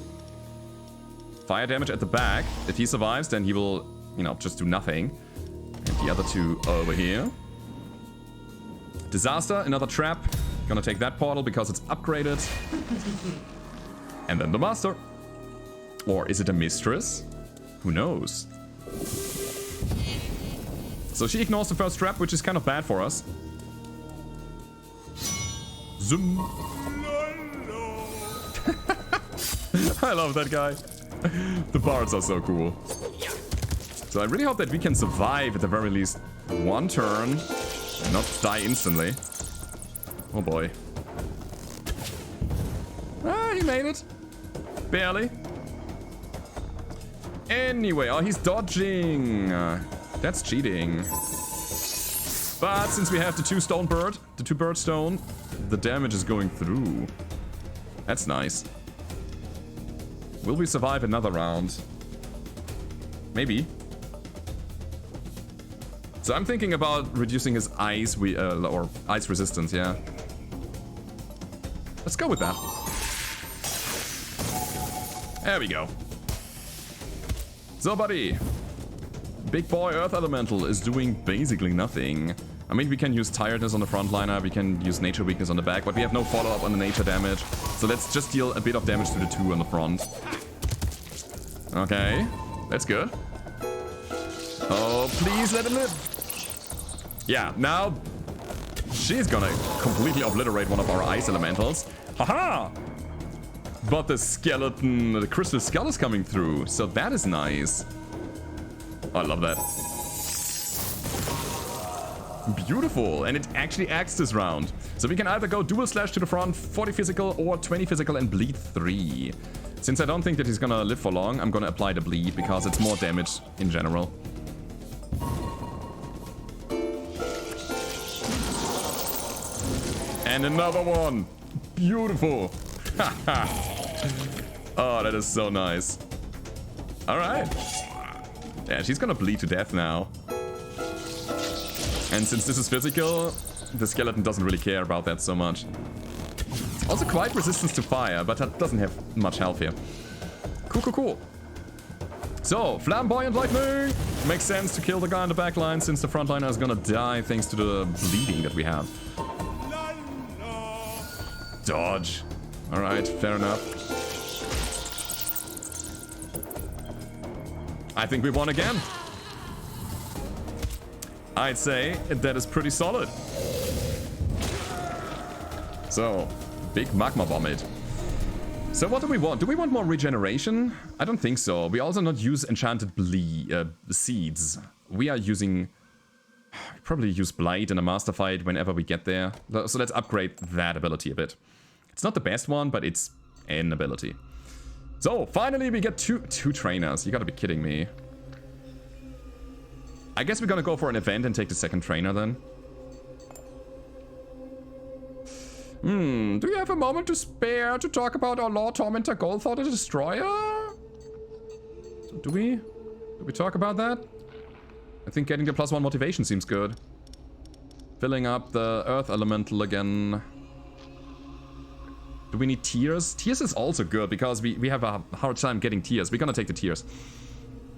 Fire damage at the back. If he survives, then he will, you know, just do nothing. And the other two over here. Disaster, another trap. Gonna take that portal because it's upgraded. And then the master. Or is it a mistress? Who knows? So she ignores the first trap, which is kind of bad for us. Zoom. I love that guy. The bards are so cool. So I really hope that we can survive at the very least one turn and not die instantly. Oh boy. Ah, he made it. Barely. Anyway, oh, he's dodging. That's cheating. But since we have the two bird stone, the damage is going through. That's nice. Will we survive another round? Maybe. So I'm thinking about reducing his ice, or ice resistance, yeah. Let's go with that. There we go. So, buddy. Big boy Earth Elemental is doing basically nothing. I mean, we can use tiredness on the frontliner, we can use nature weakness on the back, but we have no follow-up on the nature damage. So let's just deal a bit of damage to the 2 on the front. Okay, that's good. Oh, please let him live. Yeah, now she's gonna completely obliterate one of our ice elementals. Haha! But the skeleton, the crystal skull is coming through, so that is nice. I love that. Beautiful, and it actually acts this round. So we can either go dual slash to the front, 40 physical, or 20 physical and bleed 3. Since I don't think that he's gonna live for long, I'm gonna apply the bleed because it's more damage in general. And another one! Beautiful! Oh, that is so nice. Alright. Yeah, she's gonna bleed to death now. And since this is physical, the skeleton doesn't really care about that so much. It's also quite resistant to fire, but that doesn't have much health here. Cool, cool, cool. So, Flamboyant Lightning! Makes sense to kill the guy on the back line since the frontliner is gonna die thanks to the bleeding that we have. Dodge. Alright, fair enough. I think we won again. I'd say that is pretty solid. So, big magma vomit. So what do we want? Do we want more regeneration? I don't think so. We also not use enchanted seeds. We are using... probably use Blight in a master fight whenever we get there. So let's upgrade that ability a bit. It's not the best one, but it's an ability. So, finally we get two trainers. You gotta be kidding me. I guess we're gonna go for an event and take the second trainer then. Do you have a moment to spare to talk about our Lord Tormentor Goldthor the Destroyer? Do we talk about that? I think getting the +1 motivation seems good. Filling up the Earth Elemental again. Do we need tears? Tears is also good because we have a hard time getting tears. We're gonna take the tears.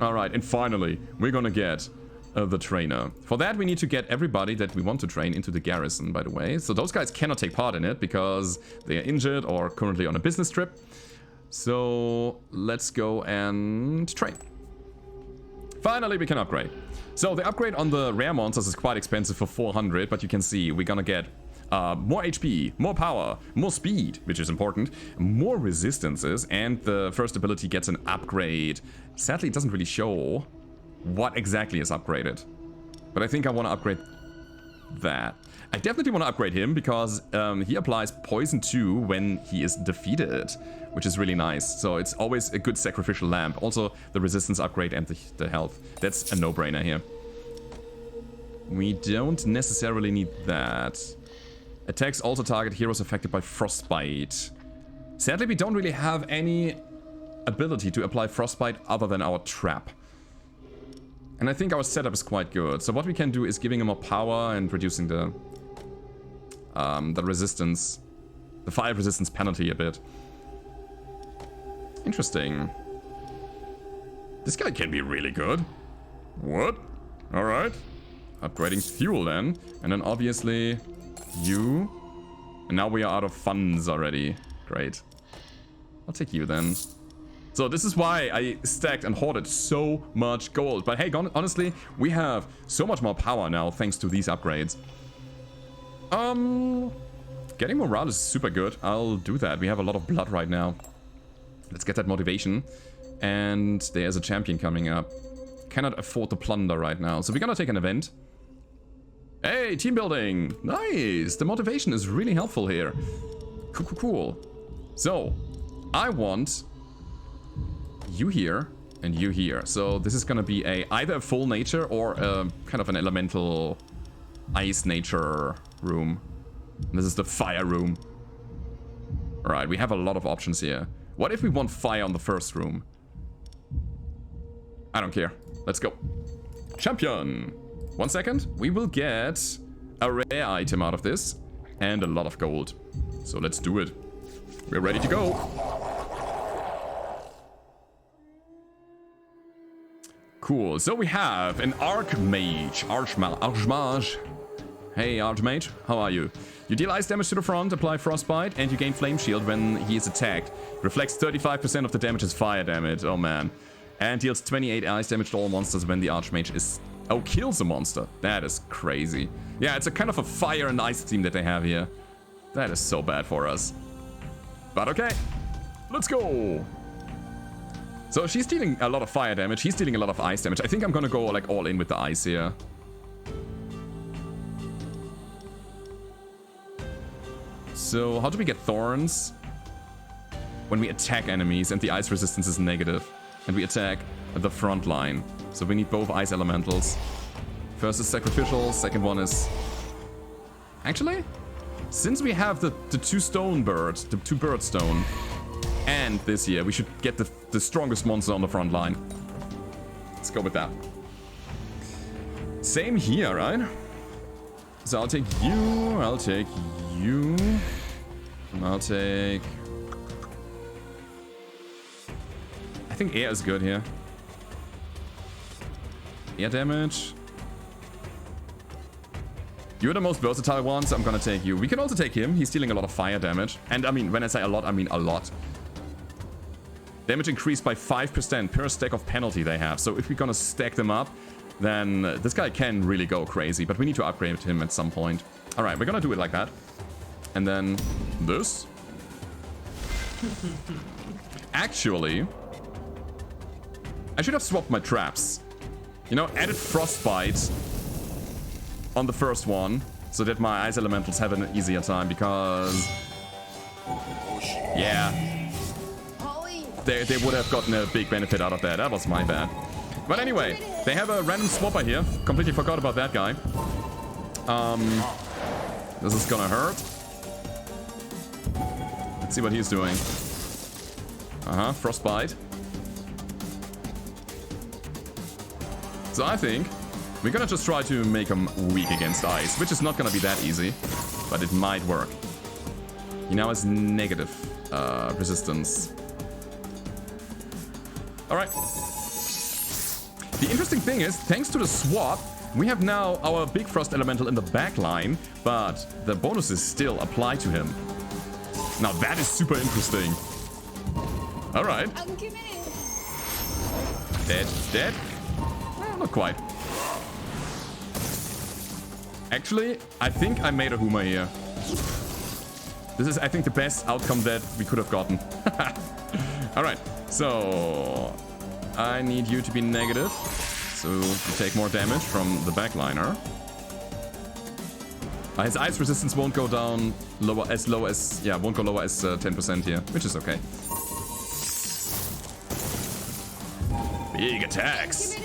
Alright, and finally, we're gonna get the trainer. For that, we need to get everybody that we want to train into the garrison, by the way. So those guys cannot take part in it because they are injured or currently on a business trip. So let's go and train. Finally, we can upgrade. So the upgrade on the rare monsters is quite expensive for 400, but you can see we're gonna get more HP, more power, more speed, which is important, more resistances, and the first ability gets an upgrade. Sadly, it doesn't really show what exactly is upgraded, but I think I want to upgrade that. I definitely want to upgrade him because he applies poison 2 when he is defeated, which is really nice. So it's always a good sacrificial lamp. Also, the resistance upgrade and the health. That's a no-brainer here. We don't necessarily need that. Attacks also target heroes affected by frostbite. Sadly, we don't really have any ability to apply frostbite other than our trap. And I think our setup is quite good. So what we can do is giving him more power and reducing the resistance, the fire resistance penalty a bit. Interesting. This guy can be really good. What? Alright. Upgrading fuel then. And then obviously you. And now we are out of funds already. Great. I'll take you then. So this is why I stacked and hoarded so much gold. But hey, honestly, we have so much more power now thanks to these upgrades. Getting morale is super good. I'll do that. We have a lot of blood right now. Let's get that motivation. And there's a champion coming up. Cannot afford the plunder right now. So we're gonna take an event. Hey, team building. Nice. The motivation is really helpful here. Cool, cool, cool. So, I want you here and you here. So this is gonna be either a full nature or a kind of an elemental ice nature room. And this is the fire room. Alright, we have a lot of options here. What if we want fire on the first room? I don't care. Let's go. Champion! 1 second. We will get a rare item out of this and a lot of gold. So let's do it. We're ready to go. Cool. So we have an Archmage. Archmage. Hey, Archmage. How are you? You deal ice damage to the front, apply frostbite, and you gain flame shield when he is attacked. Reflects 35% of the damage as fire damage. Oh, man. And deals 28 ice damage to all monsters when the Archmage is... Oh, kills a monster. That is crazy. Yeah, it's a kind of a fire and ice theme that they have here. That is so bad for us. But okay. Let's go. So she's dealing a lot of fire damage. He's dealing a lot of ice damage. I think I'm gonna go like all in with the ice here. So how do we get thorns? When we attack enemies and the ice resistance is negative. And we attack the front line. So we need both ice elementals. First is sacrificial, second one is... Actually, since we have the two stone birds, the two bird stone, and this here, we should get the strongest monster on the front line. Let's go with that. Same here, right? So I'll take you, I'll take you, and I'll take... I think air is good here. Air damage. You're the most versatile one, so I'm gonna take you. We can also take him. He's dealing a lot of fire damage. And I mean, when I say a lot, I mean a lot. Damage increased by 5% per stack of penalty they have. So if we're gonna stack them up, then this guy can really go crazy. But we need to upgrade him at some point. Alright, we're gonna do it like that. And then this. Actually, I should have swapped my traps. You know, added frostbite on the first one, so that my ice elementals have an easier time, because... Yeah. They would have gotten a big benefit out of that. That was my bad. But anyway, they have a random swapper here. Completely forgot about that guy. This is gonna hurt. Let's see what he's doing. Frostbite. So I think we're gonna just try to make him weak against ice, which is not gonna be that easy, but it might work. He now has negative resistance. Alright. The interesting thing is, thanks to the swap, we have now our Big Frost Elemental in the back line, but the bonuses still apply to him. Now that is super interesting. Alright. Dead. Dead? Not quite. Actually, I think I made a Huma here. This is, I think, the best outcome that we could have gotten. Alright, so... I need you to be negative. So you take more damage from the backliner. His ice resistance won't go down low as... Yeah, won't go lower as 10% here, which is okay. Big attacks.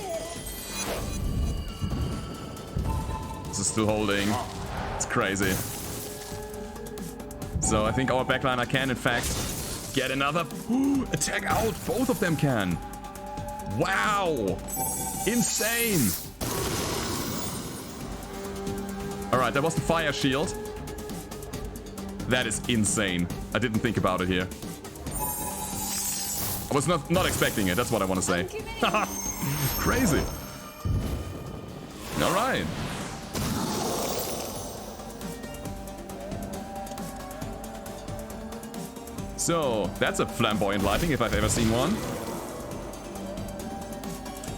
This is still holding. It's crazy. So I think our backliner can, in fact, get another attack out. Both of them can. Wow. Insane. Alright, that was the fire shield. That is insane. I didn't think about it here. I was not expecting it. That's what I want to say. Crazy. Alright. So, that's a flamboyant lighting if I've ever seen one.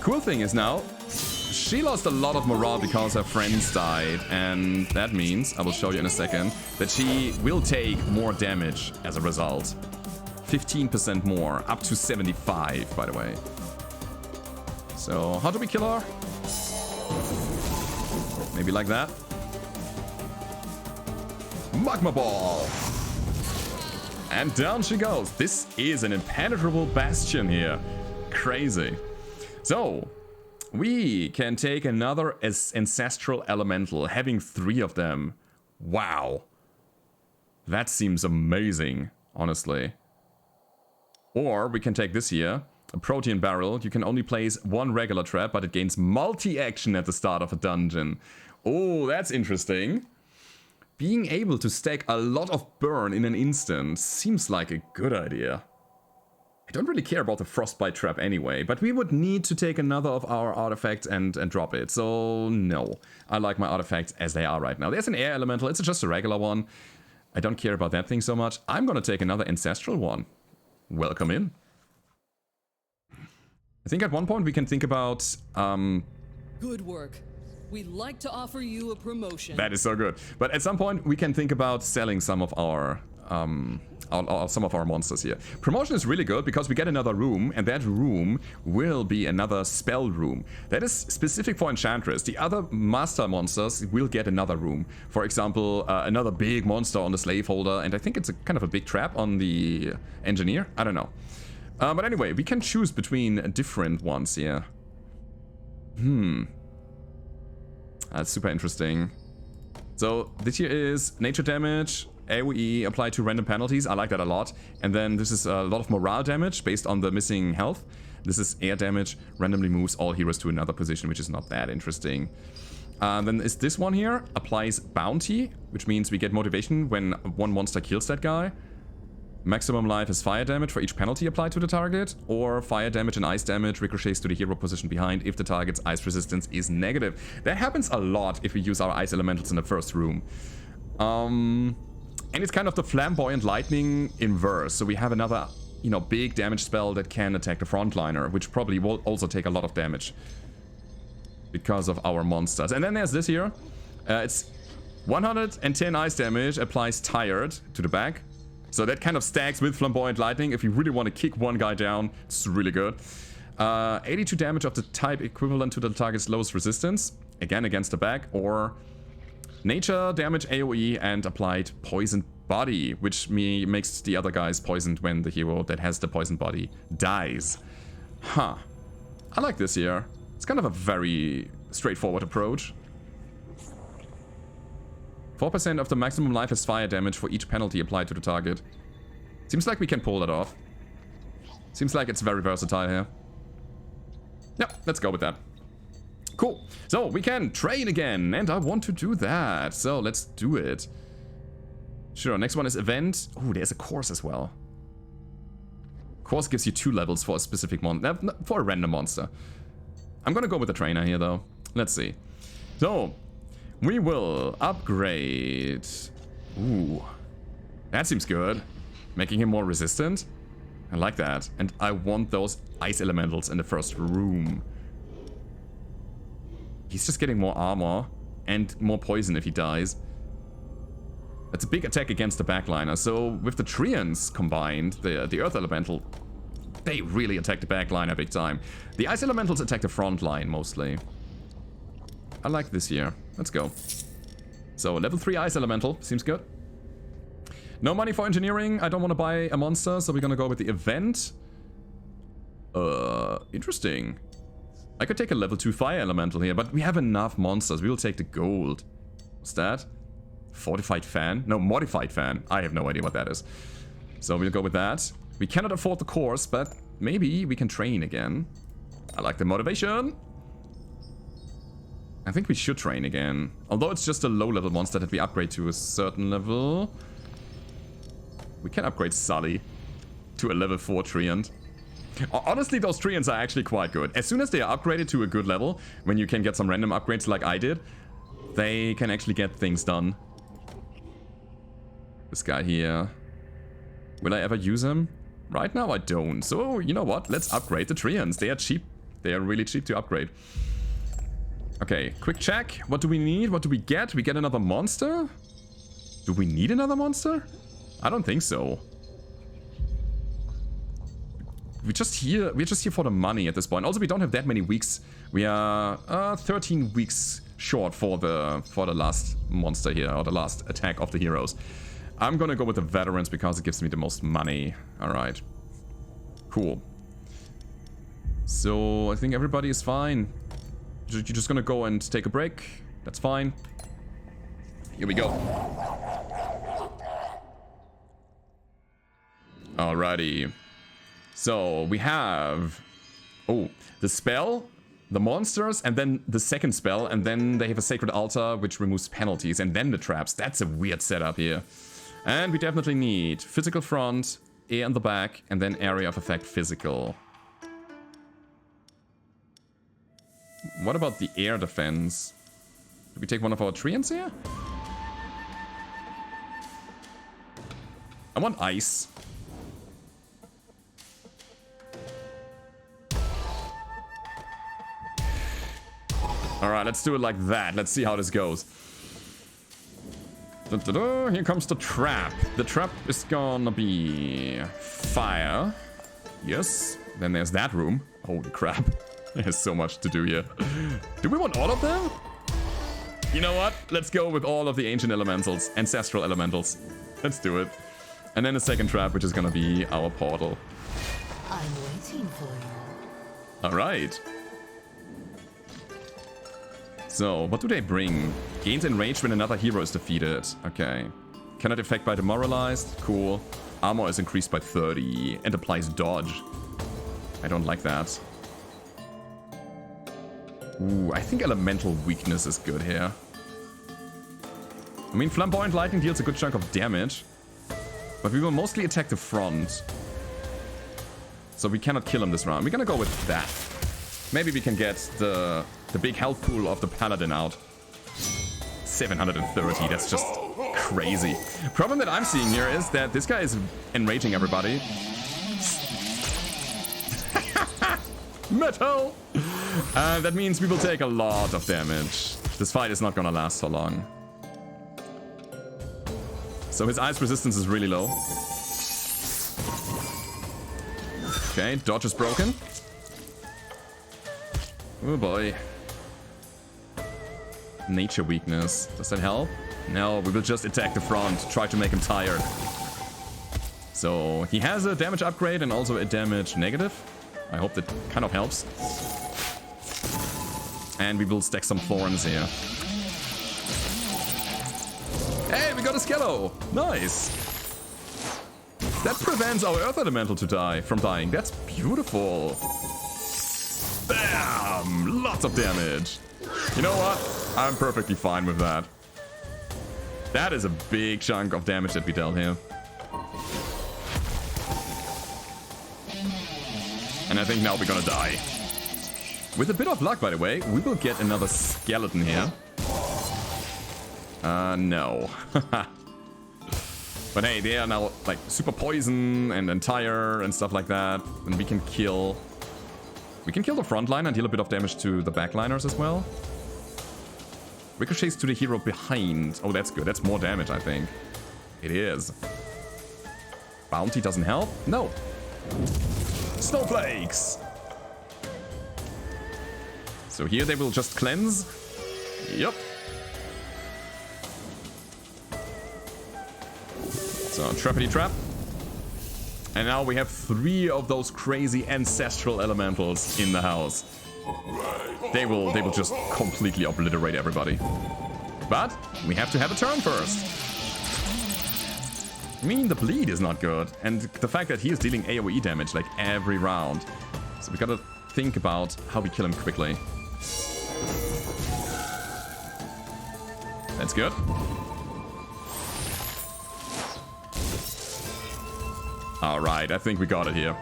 Cool thing is now, she lost a lot of morale because her friends died. And that means, I will show you in a second, that she will take more damage as a result. 15% more, up to 75, by the way. So, how do we kill her? Maybe like that. Magma Ball! And down she goes. This is an impenetrable bastion here. Crazy. So, we can take another ancestral elemental, having 3 of them. Wow. That seems amazing, honestly. Or we can take this here, A protein barrel. You can only place one regular trap, but it gains multi-action at the start of a dungeon. Oh, that's interesting. Being able to stack a lot of burn in an instant seems like a good idea. I don't really care about the frostbite trap anyway, but we would need to take another of our artifacts and drop it. So no, I like my artifacts as they are right now. There's an air elemental, it's just a regular one. I don't care about that thing so much. I'm gonna take another ancestral one. Welcome in. I think at one point we can think about... Good work. We'd like to offer you a promotion. That is so good. But at some point we can think about selling some of our monsters here. Promotion is really good because we get another room, and that room will be another spell room. That is specific for Enchantress. The other master monsters will get another room. For example, another big monster on the slaveholder, and I think it's a kind of a big trap on the engineer. I don't know. But anyway, we can choose between different ones here. That's super interesting. So this here is nature damage, AoE applied to random penalties. I like that a lot. And then this is a lot of morale damage based on the missing health. This is air damage, randomly moves all heroes to another position, which is not that interesting. Then is this one here, applies bounty, which means we get motivation when one monster kills that guy. Maximum life is fire damage for each penalty applied to the target, or fire damage and ice damage ricochets to the hero position behind if the target's ice resistance is negative. That happens a lot if we use our ice elementals in the first room. And it's kind of the flamboyant lightning inverse, so we have another, you know, big damage spell that can attack the frontliner, which probably will also take a lot of damage because of our monsters. And then there's this here. It's 110 ice damage, applies tired to the back. So that kind of stacks with Flamboyant Lightning. If you really want to kick one guy down, it's really good. 82 damage of the type equivalent to the target's lowest resistance. Again, against the back. Or nature damage AoE and applied poisoned body, which makes the other guys poisoned when the hero that has the poisoned body dies. Huh. I like this here. It's kind of a very straightforward approach. 4% of the maximum life is fire damage for each penalty applied to the target. Seems like we can pull that off. Seems like it's very versatile here. Yep, let's go with that. Cool. So we can train again, and I want to do that. So let's do it. Sure, next one is event. Oh, there's a course as well. Course gives you 2 levels for a specific monster, for a random monster. I'm gonna go with the trainer here though. Let's see. So we will upgrade. Ooh, that seems good. Making him more resistant. I like that. And I want those ice elementals in the first room. He's just getting more armor and more poison if he dies. That's a big attack against the backliner. So with the Treants combined, the Earth Elemental, they really attack the backliner big time. The Ice Elementals attack the front line mostly. I like this here. Let's go. So level 3 Ice Elemental, seems good. No money for engineering. I don't want to buy a monster, so we're gonna go with the event. Interesting. I could take a level 2 Fire Elemental here, but we have enough monsters. We will take the gold. What's that? Fortified Fan? No, Modified Fan. I have no idea what that is. So we'll go with that. We cannot afford the course, but maybe we can train again. I like the motivation. I think we should train again. Although it's just a low-level monster that we upgrade to a certain level. We can upgrade Sully to a level 4 Treant. Honestly, those Treants are actually quite good. As soon as they are upgraded to a good level, when you can get some random upgrades like I did, they can actually get things done. This guy here. Will I ever use him? Right now I don't. So, you know what? Let's upgrade the Treants. They are cheap. They are really cheap to upgrade. Okay, quick check. What do we need? What do we get? We get another monster? Do we need another monster? I don't think so. We're just here for the money at this point. Also, we don't have that many weeks. We are 13 weeks short for the last monster here, or the last attack of the heroes. I'm gonna go with the veterans because it gives me the most money. Alright. Cool. So, I think everybody is fine. You're just gonna go and take a break. That's fine. Here we go. Alrighty. So, we have Oh, the spell, the monsters, and then the second spell, and then they have a Sacred Altar, which removes penalties, and then the traps. That's a weird setup here. And we definitely need physical front, air in the back, and then area of effect physical. What about the air defense? Do we take one of our treants here? I want ice. Alright, let's do it like that. Let's see how this goes. Here comes the trap. The trap is gonna be fire. Yes. Then there's that room. Holy crap. There's so much to do here. Do we want all of them? You know what? Let's go with all of the ancient elementals. Ancestral elementals. Let's do it. And then the second trap, which is gonna be our portal. I'm waiting for you. Alright. So, what do they bring? Gains enraged when another hero is defeated. Okay. Cannot affect by demoralized. Cool. Armor is increased by 30 and applies dodge. I don't like that. Ooh, I think elemental weakness is good here. I mean, flamboyant lightning deals a good chunk of damage, but we will mostly attack the front. So we cannot kill him this round. We're gonna go with that. Maybe we can get the big health pool of the paladin out. 730, that's just crazy. Problem that I'm seeing here is that this guy is enraging everybody. Metal! That means we will take a lot of damage. This fight is not gonna last so long. So his ice resistance is really low. Okay, dodge is broken. Oh boy. Nature weakness. Does that help? No, we will just attack the front. Try to make him tired. So he has a damage upgrade and also a damage negative. I hope that kind of helps. And we will stack some thorns here. Hey, we got a Skello! Nice! That prevents our Earth Elemental from dying. That's beautiful. Bam! Lots of damage. You know what? I'm perfectly fine with that. That is a big chunk of damage that we dealt here. And I think now we're gonna die. With a bit of luck, by the way, we will get another skeleton here. No. But hey, they are now like super poison and entire and stuff like that. And we can kill... We can kill the front line and deal a bit of damage to the backliners as well. Ricochets to the hero behind. Oh, that's good. That's more damage, I think. It is. Bounty doesn't help? No. Snowflakes! So here they will just cleanse. Yep. So, trappity trap. And now we have 3 of those crazy ancestral elementals in the house. They will just completely obliterate everybody. But we have to have a turn first. I mean, the bleed is not good. And the fact that he is dealing AoE damage like every round. So we gotta think about how we kill him quickly. That's good. Alright, I think we got it here.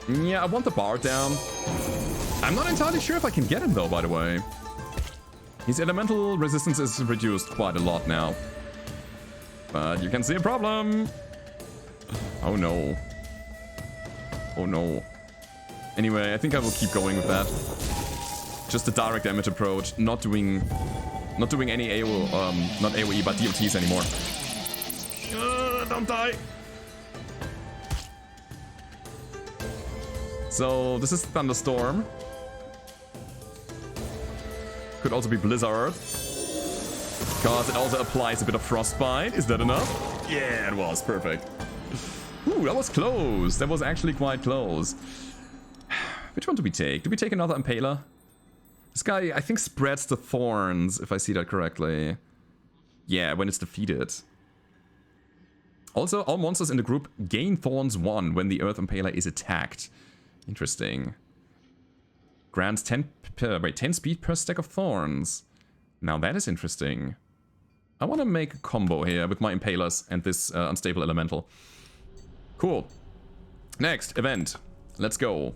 Yeah, I want the bar down. I'm not entirely sure if I can get him though, by the way. His elemental resistance is reduced quite a lot now. But you can see a problem. Oh no. Oh no. Anyway, I think I will keep going with that. Just a direct damage approach, not doing any AoE, not AoE, but DOTs anymore. Don't die. So this is Thunderstorm. Could also be Blizzard. Because it also applies a bit of Frostbite. Is that enough? Yeah, it was. Perfect. Ooh, that was close. That was actually quite close. Which one do we take? Do we take another Impaler? This guy, I think, spreads the thorns, if I see that correctly. Yeah, when it's defeated. Also, all monsters in the group gain Thorns 1 when the Earth Impaler is attacked. Interesting. Grants 10 speed per stack of Thorns. Now that is interesting. I want to make a combo here with my Impalers and this Unstable Elemental. Cool. Next, event. Let's go.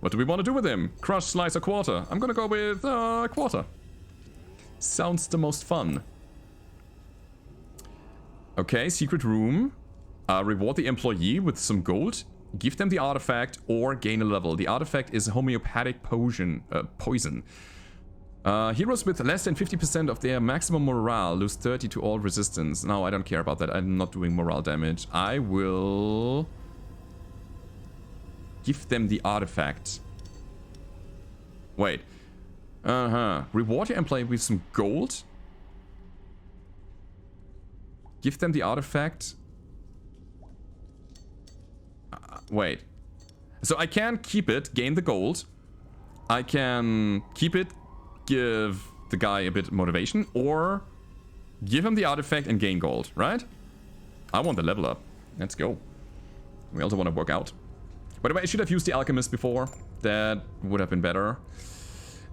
What do we want to do with him? Crush, slice, or quarter? I'm gonna go with quarter. Sounds the most fun. Okay, secret room. Reward the employee with some gold. Give them the artifact or gain a level. The artifact is homeopathic poison. Heroes with less than 50% of their maximum morale lose 30 to all resistance. No, I don't care about that. I'm not doing morale damage. I will give them the artifact. Wait. Reward your employee with some gold. Give them the artifact. Wait. So I can keep it, gain the gold. I can keep it, give the guy a bit of motivation, or give him the artifact and gain gold, right? I want the level up. Let's go. We also want to work out. By the way, I should have used the alchemist before. That would have been better.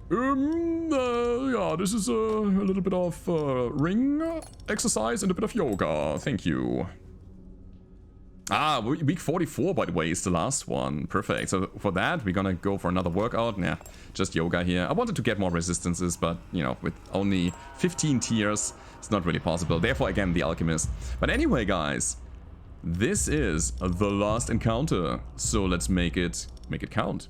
Yeah, this is a little bit of ring exercise and a bit of yoga. Thank you. Ah, week 44, by the way, is the last one. Perfect. So for that, we're gonna go for another workout. Nah, just yoga here. I wanted to get more resistances, but, you know, with only 15 tiers, it's not really possible. Therefore, again, the alchemist. But anyway, guys, this is the last encounter. So let's make it count.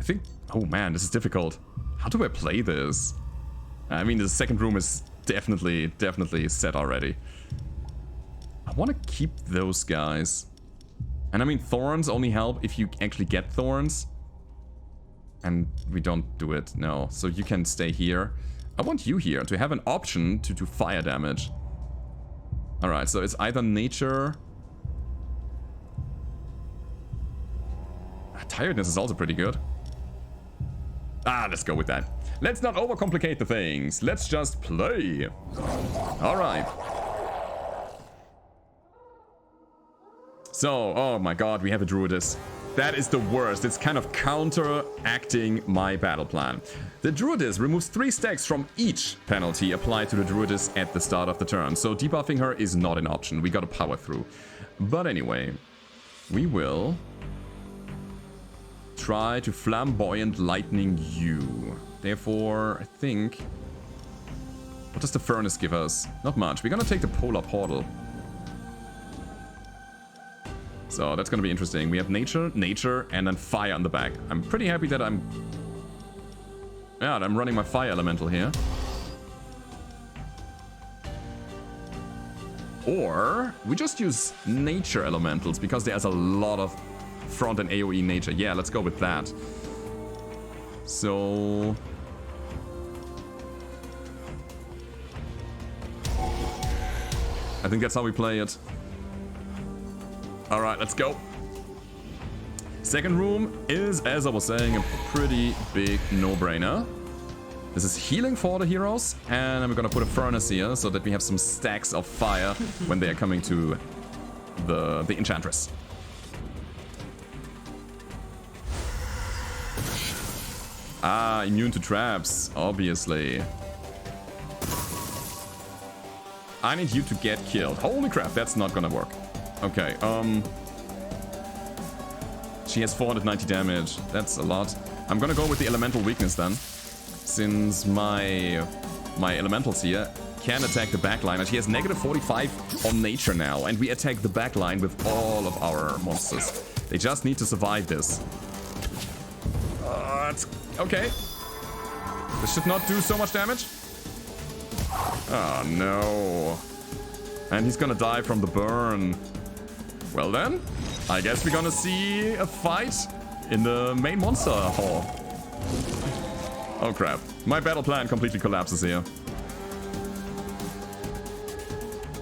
I think... Oh man, this is difficult. How do I play this? I mean, the second room is definitely set already. I want to keep those guys. And I mean, thorns only help if you actually get thorns. And we don't do it, no. So you can stay here. I want you here to have an option to do fire damage. Alright, so it's either nature... Tiredness is also pretty good. Ah, let's go with that. Let's not overcomplicate the things. Let's just play. Alright. So, oh my god, we have a Druidess. That is the worst. It's kind of counteracting my battle plan. The Druidess removes 3 stacks from each penalty applied to the Druidess at the start of the turn. So debuffing her is not an option. We gotta power through. But anyway, we will... try to flamboyant lightning you. Therefore, I think... What does the furnace give us? Not much. We're gonna take the polar portal. So that's gonna be interesting. We have nature, and then fire on the back. I'm pretty happy that I'm running my fire elemental here. Or we just use nature elementals because there's a lot of front and AoE nature. Yeah, let's go with that. So... I think that's how we play it. Alright, let's go. Second room is, as I was saying, a pretty big no-brainer. This is healing for the heroes, and I'm gonna put a furnace here so that we have some stacks of fire when they are coming to the Enchantress. Ah, immune to traps, obviously. I need you to get killed. Holy crap, that's not gonna work. Okay, she has 490 damage. That's a lot. I'm gonna go with the elemental weakness then. Since my elementals here can attack the backline. And she has negative 45 on nature now. And we attack the backline with all of our monsters. They just need to survive this. Okay. This should not do so much damage. Oh no. And he's gonna die from the burn. Well then, I guess we're gonna see a fight in the main monster hall. Oh crap. My battle plan completely collapses here.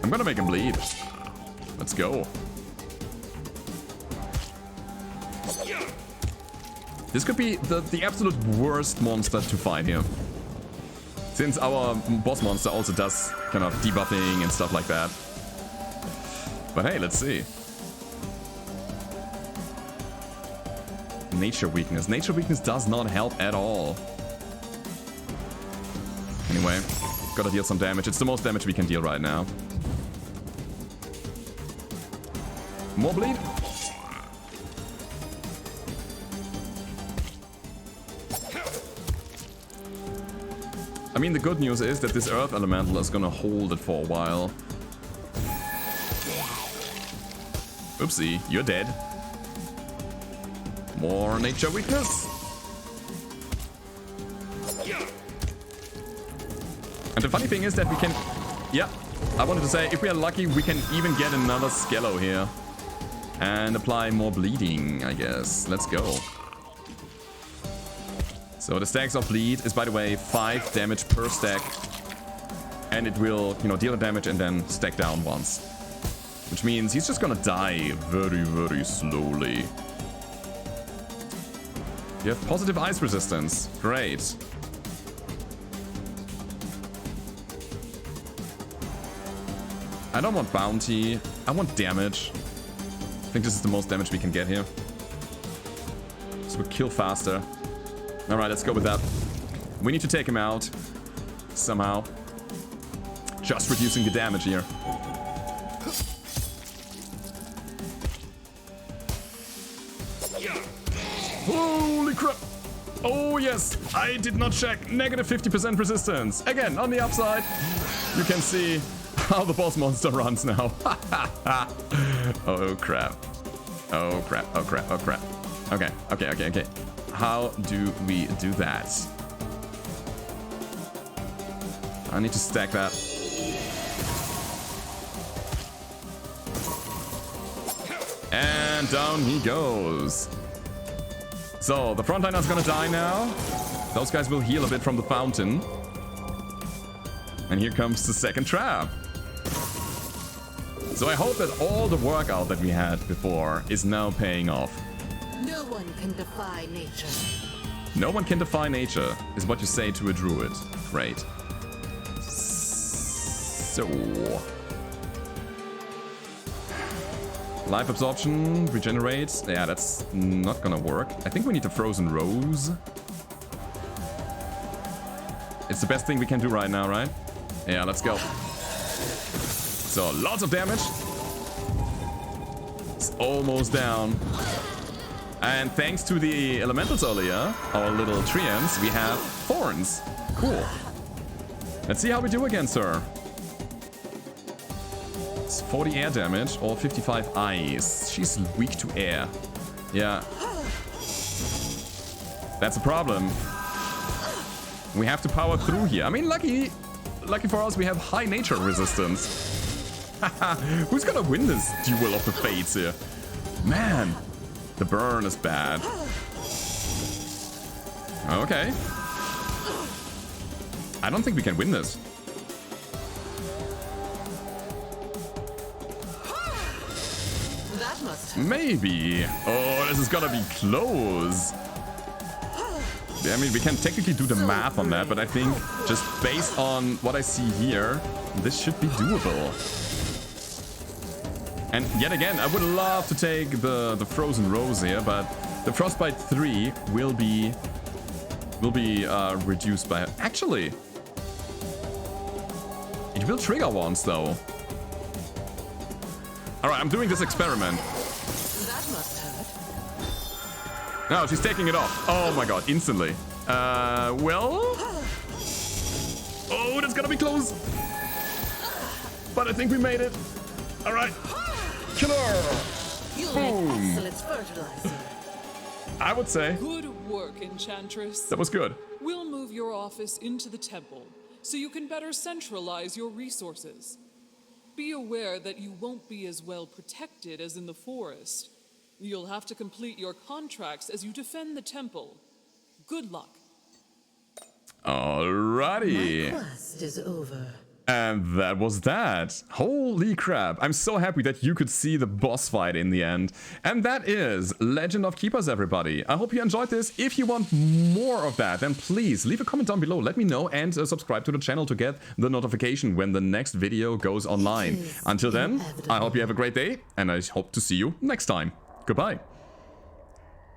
I'm gonna make him bleed. Let's go. This could be the absolute worst monster to fight here. Since our boss monster also does kind of debuffing and stuff like that. But hey, let's see. Nature weakness. Nature weakness does not help at all. Anyway, gotta deal some damage. It's the most damage we can deal right now. More bleed. I mean, the good news is that this Earth Elemental is gonna hold it for a while. Oopsie, you're dead. More nature weakness. And the funny thing is that we can... Yeah, I wanted to say, if we are lucky, we can even get another Skello here. And apply more bleeding, I guess. Let's go. So the stacks of bleed is, by the way, 5 damage per stack. And it will, you know, deal damage and then stack down once. Which means he's just gonna die very, very slowly. You have positive ice resistance. Great. I don't want bounty. I want damage. I think this is the most damage we can get here. So we'll kill faster. Alright, let's go with that. We need to take him out. Somehow. Just reducing the damage here. Holy crap! Oh yes! I did not check. Negative 50% resistance. Again, on the upside, you can see how the boss monster runs now. Oh crap. Oh crap. Oh crap. Oh crap. Okay. How do we do that? I need to stack that. And down he goes. So, the frontliner's gonna die now. Those guys will heal a bit from the fountain. And here comes the second trap. So I hope that all the workout that we had before is now paying off. No one can defy nature. No one can defy nature, is what you say to a druid. Great. So... Life absorption, regenerates. Yeah, that's not gonna work. I think we need the frozen rose. It's the best thing we can do right now, right? Yeah, let's go. So, lots of damage. It's almost down. And thanks to the elementals earlier, our little treants, we have thorns. Cool. Let's see how we do against her. It's 40 air damage or 55 ice. She's weak to air. Yeah. That's a problem. We have to power through here. I mean, lucky for us, we have high nature resistance. Who's gonna win this duel of the fates here? Man, the burn is bad. Okay. I don't think we can win this. Maybe. Oh, this is gonna be close. I mean, we can technically do the math on that, but I think just based on what I see here, this should be doable. And yet again, I would love to take the frozen rose here, but the frostbite 3 will be reduced by... Actually, it will trigger once though. Alright, I'm doing this experiment. That must hurt. No, she's taking it off. Oh my god, instantly. Well... Oh, that's gonna be close. But I think we made it. Alright. Killer! You'll make excellent fertilizer. I would say. Good work, Enchantress. That was good. We'll move your office into the temple, so you can better centralize your resources. Be aware that you won't be as well protected as in the forest. You'll have to complete your contracts as you defend the temple. Good luck. Alrighty. My quest is over. And that was that. Holy crap. I'm so happy that you could see the boss fight in the end. And that is Legend of Keepers, everybody. I hope you enjoyed this. If you want more of that, then please leave a comment down below. Let me know and subscribe to the channel to get the notification when the next video goes online. Until then, I hope you have a great day and I hope to see you next time. Goodbye.